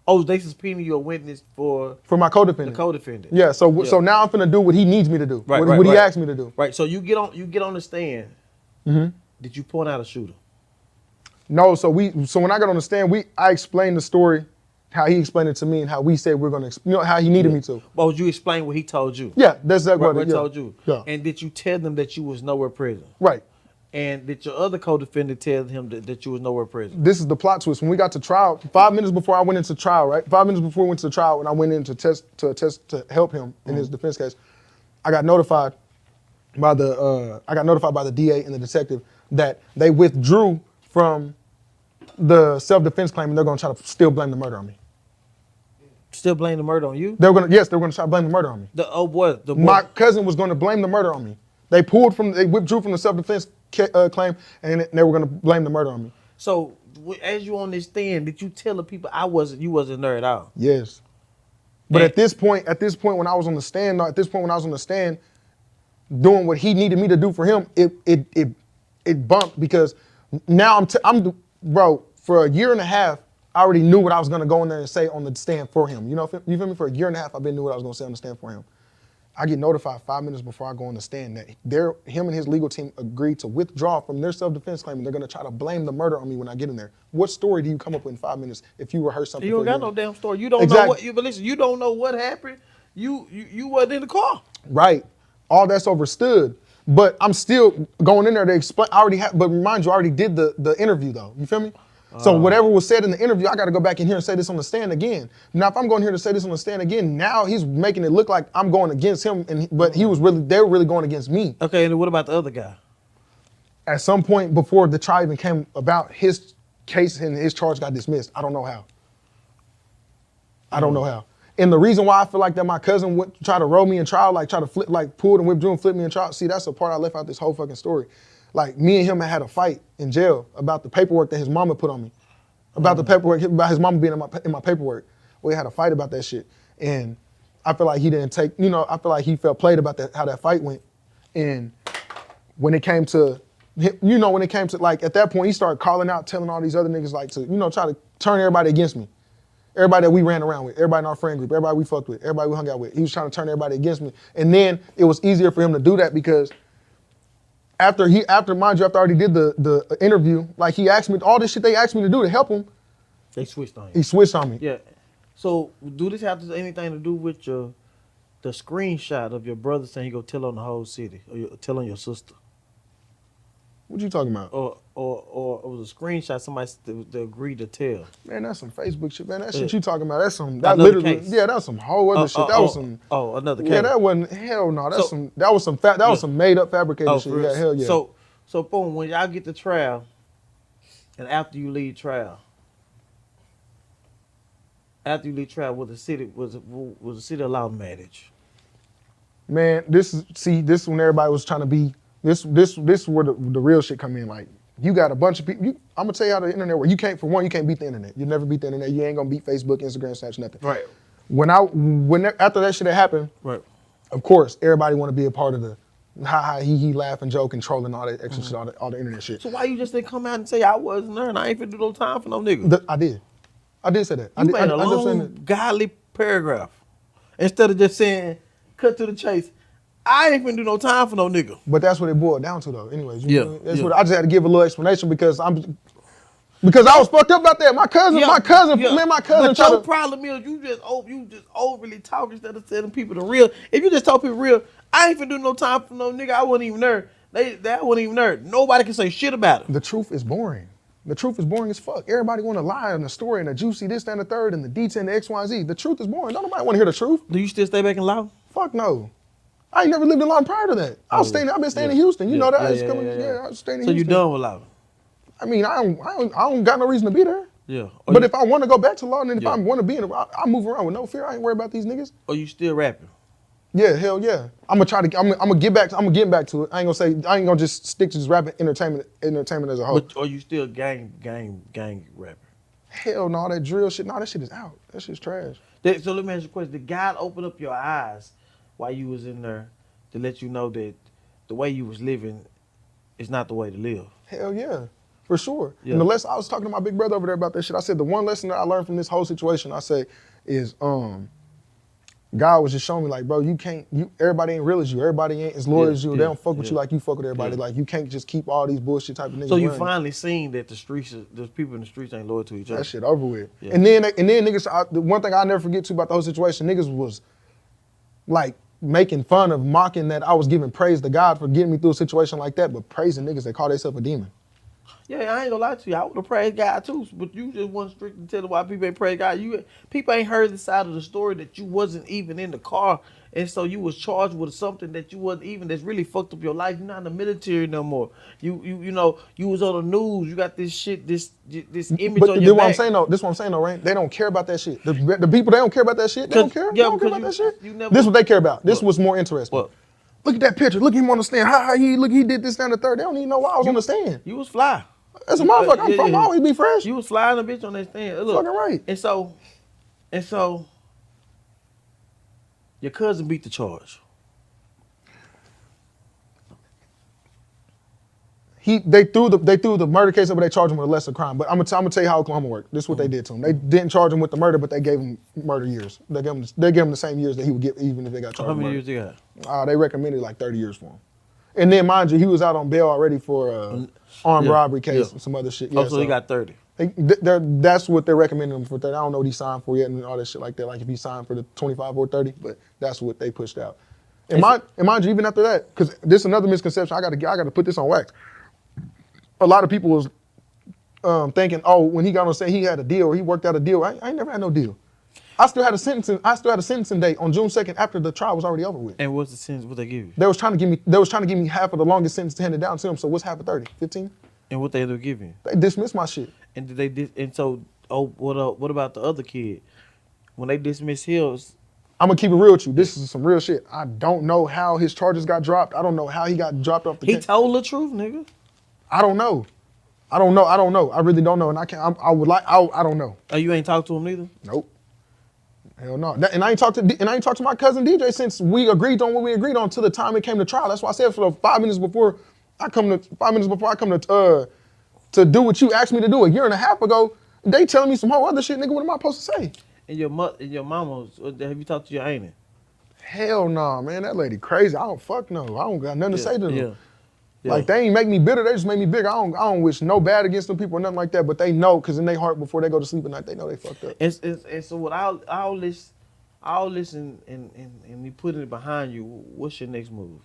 C: Oh, they subpoena you a witness for
D: my co-defendant.
C: The co-defendant.
D: Yeah. So now I'm finna do what he needs me to do. What he asked me to do.
C: Right. So you get on the stand. Mm-hmm. Did you point out a shooter?
D: No. So when I got on the stand, I explained the story, how he explained it to me, and how we said we're gonna, how he needed me to.
C: Well, would you explain what he told you?
D: Yeah, that's exactly
C: what he told you. Yeah. And did you tell them that you was nowhere present?
D: Right.
C: And did your other co-defendant tell him that you was nowhere present?
D: This is the plot twist. When we got to trial, 5 minutes before I went into trial, right? 5 minutes before we went to trial, and I went in to help him in his defense case, I got notified by the DA and the detective that they withdrew from the self-defense claim, and they're gonna try to still blame the murder on me.
C: Still blame the murder on you?
D: They were gonna try to blame the murder on me. My cousin was gonna blame the murder on me. They withdrew from the self-defense claim, and they were gonna blame the murder on me.
C: So, as you on this stand, did you tell the people you wasn't there at all?
D: Yes. But at this point, when I was on the stand, doing what he needed me to do for him, it bumped because now bro, for a year and a half, I already knew what I was gonna go in there and say on the stand for him. You know, you feel me? For a year and a half, I've been knew what I was gonna say on the stand for him. I get notified 5 minutes before I go on the stand that him and his legal team agreed to withdraw from their self-defense claim, and they're gonna try to blame the murder on me when I get in there. What story do you come up with in 5 minutes if you rehearse something?
C: You don't got no damn story. You don't know what but listen, you don't know what happened. You wasn't in the car.
D: Right. All that's overstood. But I'm still going in there to explain. I already have, but remind you, I already did the interview though. You feel me? So whatever was said in the interview, I got to go back in here and say this on the stand again. Now, if I'm going here to say this on the stand again, now he's making it look like I'm going against him, but they were really going against me.
C: Okay, and what about the other guy?
D: At some point before the trial even came about, his case and his charge got dismissed. I don't know how. I don't know how. And the reason why I feel like that my cousin went to try to roll me in trial, like try to flip, like pulled and withdrew and flipped me in trial. See, that's the part I left out this whole fucking story. Like me and him had a fight in jail about the paperwork that his mama put on me. About the paperwork, about his mama being in my paperwork. We had a fight about that shit. And I feel like he didn't take, I feel like he felt played about that, how that fight went. And when it came to, like at that point, he started calling out, telling all these other niggas like to, try to turn everybody against me. Everybody that we ran around with, everybody in our friend group, everybody we fucked with, everybody we hung out with. He was trying to turn everybody against me. And then it was easier for him to do that because after mind you, after I already did the interview, like he asked me, all this shit they asked me to do to help him.
C: They switched on you.
D: He switched on me.
C: Yeah. So do this have anything to do with the screenshot of your brother saying he go tell on the whole city, or tell on your sister?
D: What you talking about?
C: Or it was a screenshot somebody that agreed to tell.
D: Man, that's some Facebook shit, man. That shit you talking about, that's some,
C: another case.
D: Yeah, that's some whole other shit. That was some.
C: Oh, another case.
D: Yeah, that wasn't, hell no, that was some made up fabricated shit. Yeah, hell yeah.
C: So boom, when y'all get to trial, and after you leave trial, was the city allowed marriage?
D: Man, this is when everybody was trying to be, this is where the real shit come in. Like, you got a bunch of people, I'm gonna tell you how the internet works. You can't beat the internet. You never beat the internet. You ain't gonna beat Facebook, Instagram, Snapchat, nothing.
C: Right.
D: After that shit had happened,
C: right.
D: Of course, everybody wanna be a part of the ha he laugh and joke and trolling all that extra shit, all the internet shit.
C: So why you just didn't come out and say I wasn't there and I ain't finna do no time for no nigga?
D: I did say that.
C: You made a long, godly paragraph. Instead of just saying, cut to the chase, I ain't finna do no time for no nigga.
D: But that's what it boiled down to though. Anyways,
C: that's
D: what I just had to give a little explanation because I was fucked up about that. My cousin.
C: But your problem is you just overly talk instead of telling people the real. If you just tell people real, I ain't finna do no time for no nigga. I wasn't even there. They wasn't even there. Nobody can say shit about it.
D: The truth is boring. The truth is boring as fuck. Everybody want to lie on the story and the juicy this, that, and the third, and the D10, the X, Y, and Z. The truth is boring. Don't nobody want to hear the truth.
C: Do you still stay back in Lawton?
D: Fuck no. I ain't never lived in Lawton prior to that. I've been staying in Houston. You know that. I was staying in Houston.
C: So you done with Lawton?
D: I mean, I don't got no reason to be there.
C: Yeah.
D: But if I want to go back to Lawton and if I want to be in it, I move around with no fear. I ain't worried about these niggas.
C: Or you still rapping?
D: Yeah, hell yeah. I'm gonna get back to it. I ain't gonna just stick to just rapping entertainment as a whole.
C: But are you still gang rapper?
D: Hell no, that drill shit. No, that shit is out. That shit's trash.
C: So let me ask you a question. Did God open up your eyes while you was in there to let you know that the way you was living is not the way to live?
D: Hell yeah, for sure.
C: Yeah.
D: And the lesson I was talking to my big brother over there about that shit. I said the one lesson that I learned from this whole situation, I say, is God was just showing me like, bro, everybody ain't real as you. Everybody ain't as loyal as you. They don't fuck with you like you fuck with everybody. Like you can't just keep all these bullshit type of niggas.
C: So you
D: running.
C: finally seen that the people in the streets ain't loyal to each other.
D: That shit over with.
C: Yeah.
D: And then niggas, the one thing I never forget too about the whole situation, niggas was like making fun of, mocking that I was giving praise to God for getting me through a situation like that, but praising niggas that call themselves a demon.
C: Yeah, I ain't gonna lie to you. I would have praised God too, but you just wasn't strict to tell why people ain't praise God. People ain't heard the side of the story that you wasn't even in the car, and so you was charged with something that you wasn't even, that's really fucked up your life. You're not in the military no more. You was on the news. You got this shit, this image on your back.
D: This what I'm saying though, Rain. They don't care about that shit. The people, they don't care about that shit. They don't care. They don't care about that shit. This is what they care about. This was more interesting.
C: What?
D: Look at that picture. Look at him on the stand. He did this down the third. They don't even know why I was on the stand.
C: You was fly.
D: That's a motherfucker. I'm always be fresh.
C: You was flying a bitch on that stand. Look,
D: fucking right.
C: And so, your cousin beat the charge.
D: They threw the murder case up, but they charged him with a lesser crime. But I'm gonna tell you how Oklahoma worked. This is what they did to him. They didn't charge him with the murder, but they gave him murder years. They gave him the same years that he would get even if they got charged.
C: How many
D: with murder.
C: years they got?
D: They recommended like 30 years for him. And then mind you, he was out on bail already for armed robbery case and some other shit. Yeah,
C: so he got 30.
D: That's what they're recommending him for 30. I don't know what he signed for yet and all that shit like that. Like if he signed for the 25 or 30, but that's what they pushed out. And mind you, even after that, because this is another misconception. I gotta put this on wax. A lot of people was thinking, oh, when he got on saying he had a deal or he worked out a deal. I ain't never had no deal. I still had a sentencing date on June 2nd after the trial was already over with.
C: And what's the sentence? What they give you?
D: They was trying to give me half of the longest sentence handed down to him. So what's half of 30? 15?
C: And what they ended up giving you?
D: They dismissed my shit.
C: And did they what about the other kid? When they dismissed his,
D: I'm gonna keep it real with you. This is some real shit. I don't know how his charges got dropped. I don't know how he got dropped off the case.
C: He told the truth, nigga.
D: I don't know. I really don't know. And I can't. I don't know.
C: Oh, you ain't talked to him neither?
D: Nope. Hell no. And I ain't talked to my cousin DJ since we agreed on what we agreed on till the time it came to trial. That's why I said for the 5 minutes before I come to do what you asked me to do a year and a half ago, they telling me some whole other shit, nigga. What am I supposed to say?
C: And your mama, have you talked to your auntie?
D: Hell no, man. That lady crazy. I don't fuck no. I don't got nothing to say to them.
C: Yeah.
D: Like they ain't make me bitter, they just made me bigger. I don't wish no bad against them people or nothing like that, but they know, cause in their heart before they go to sleep at night, they know they fucked up.
C: And so what I'll listen and me putting it behind you, what's your next move?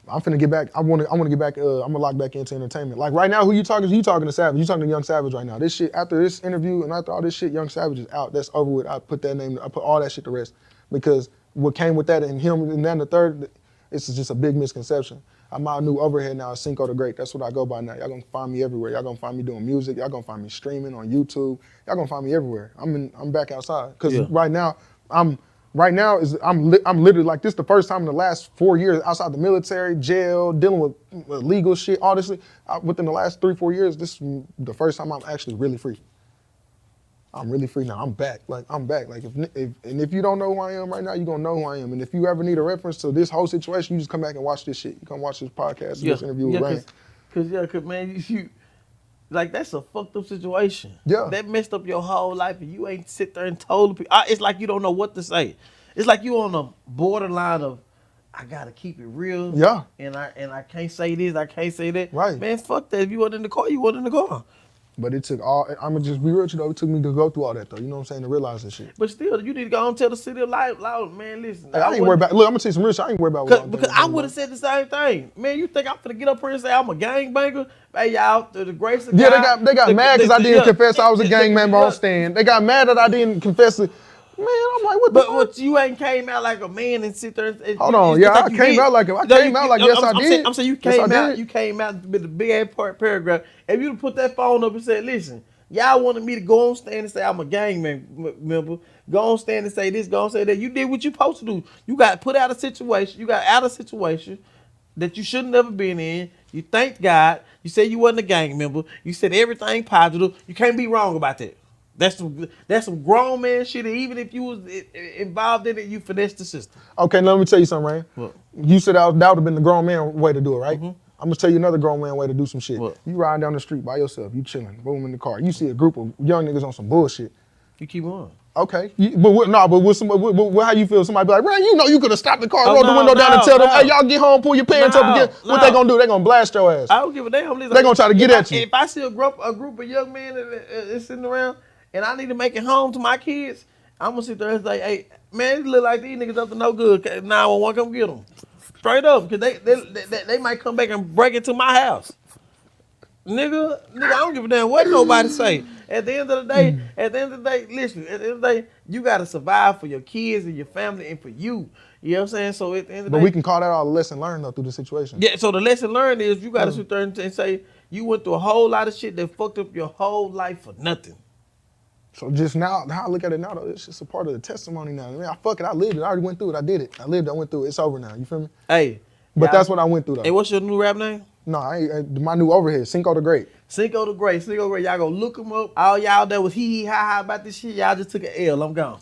D: I'm finna get back. I wanna get back. I'm gonna lock back into entertainment. Like right now, who you talking to? You talking to Savage? You talking to Young Savage right now? This shit after this interview and after all this shit, Young Savage is out. That's over with. I put all that shit to rest because what came with that and him and then the third, it's just a big misconception. My new overhead now is Cinco the Great. That's what I go by now. Y'all gonna find me everywhere. Y'all gonna find me doing music. Y'all gonna find me streaming on YouTube. Y'all gonna find me everywhere. I'm back outside because right now I'm literally like this the first time in the last 4 years outside the military, jail, dealing with legal shit, all this. Within the last 3-4 years, this is the first time I'm actually really free. I'm really free now. I'm back. Like if you don't know who I am right now, you're gonna know who I am. And if you ever need a reference to this whole situation, you just come back and watch this shit. You come watch this podcast, this interview with Rain.
C: Cause man, you like that's a fucked up situation.
D: Yeah.
C: That messed up your whole life and you ain't sit there and told people. It's like you don't know what to say. It's like you on a borderline of I gotta keep it real.
D: Yeah.
C: And I can't say this, I can't say that.
D: Right.
C: Man, fuck that. If you wasn't in the car, you wasn't in the car.
D: But it took I'm gonna just be real with you though, it took me to go through all that though, you know what I'm saying, to realize this shit.
C: But still, you need to go and tell the city of life, man, listen.
D: Hey, I ain't worried about, look, I'm gonna tell you some real shit, I ain't worried about what
C: because I would have said the same thing. Man, you think I'm finna get up here and say I'm a gangbanger? Hey, y'all, the grace of God.
D: Yeah, they got mad because I didn't confess I was a gang member on stand. They got mad that I didn't confess it. Man, I'm like, what the fuck?
C: But you ain't came out like a man and sit there and
D: hold on, I came out like yes, I did.
C: I'm saying you came out with a big ass paragraph. If you put that phone up and said, listen, y'all wanted me to go on stand and say I'm a gang member, go on stand and say this, go on say that. You did what you supposed to do. You got put out of situation. You got out of situation that you shouldn't never been in. You thanked God. You said you wasn't a gang member. You said everything positive. You can't be wrong about that. That's some grown man shit. And even if you was involved in it, you finessed the system.
D: Okay, now let me tell you something, Rain.
C: What?
D: You said that would have been the grown man way to do it, right? Mm-hmm. I'm gonna tell you another grown man way to do some shit.
C: What?
D: You riding down the street by yourself, you chilling, boom in the car. You see a group of young niggas on some bullshit.
C: You keep on.
D: Okay, but how you feel? Somebody be like, Rain, you know you could have stopped the car, rolled the window down and tell them, hey, y'all get home, pull your pants up again. What they gonna do? They gonna blast your ass.
C: I don't give a damn.
D: They gonna try to get at you.
C: If I see a group of young men that's sitting around and I need to make it home to my kids, I'm gonna sit there and say, hey, man, it look like these niggas up to no good. 911, come get them. Straight up, because they might come back and break into my house. Nigga, I don't give a damn what nobody say. At the end of the day, listen, at the end of the day, you gotta survive for your kids and your family and for you. You know what I'm saying? So at the end of the day.
D: But we can call that all a lesson learned though through the situation.
C: Yeah, so the lesson learned is you gotta sit there and say, you went through a whole lot of shit that fucked up your whole life for nothing.
D: So just now, how I look at it now, though, it's just a part of the testimony now. I mean, fuck it, I lived it. I already went through it. I did it. I lived it. I went through it. It's over now. You feel me?
C: Hey.
D: But that's what I went through, though.
C: Hey, what's your new rap name?
D: No, my new overhead, Cinco the Great.
C: Cinco the Great. Y'all go look him up. All y'all that was hee hee ha ha about this shit, y'all just took an L. I'm gone.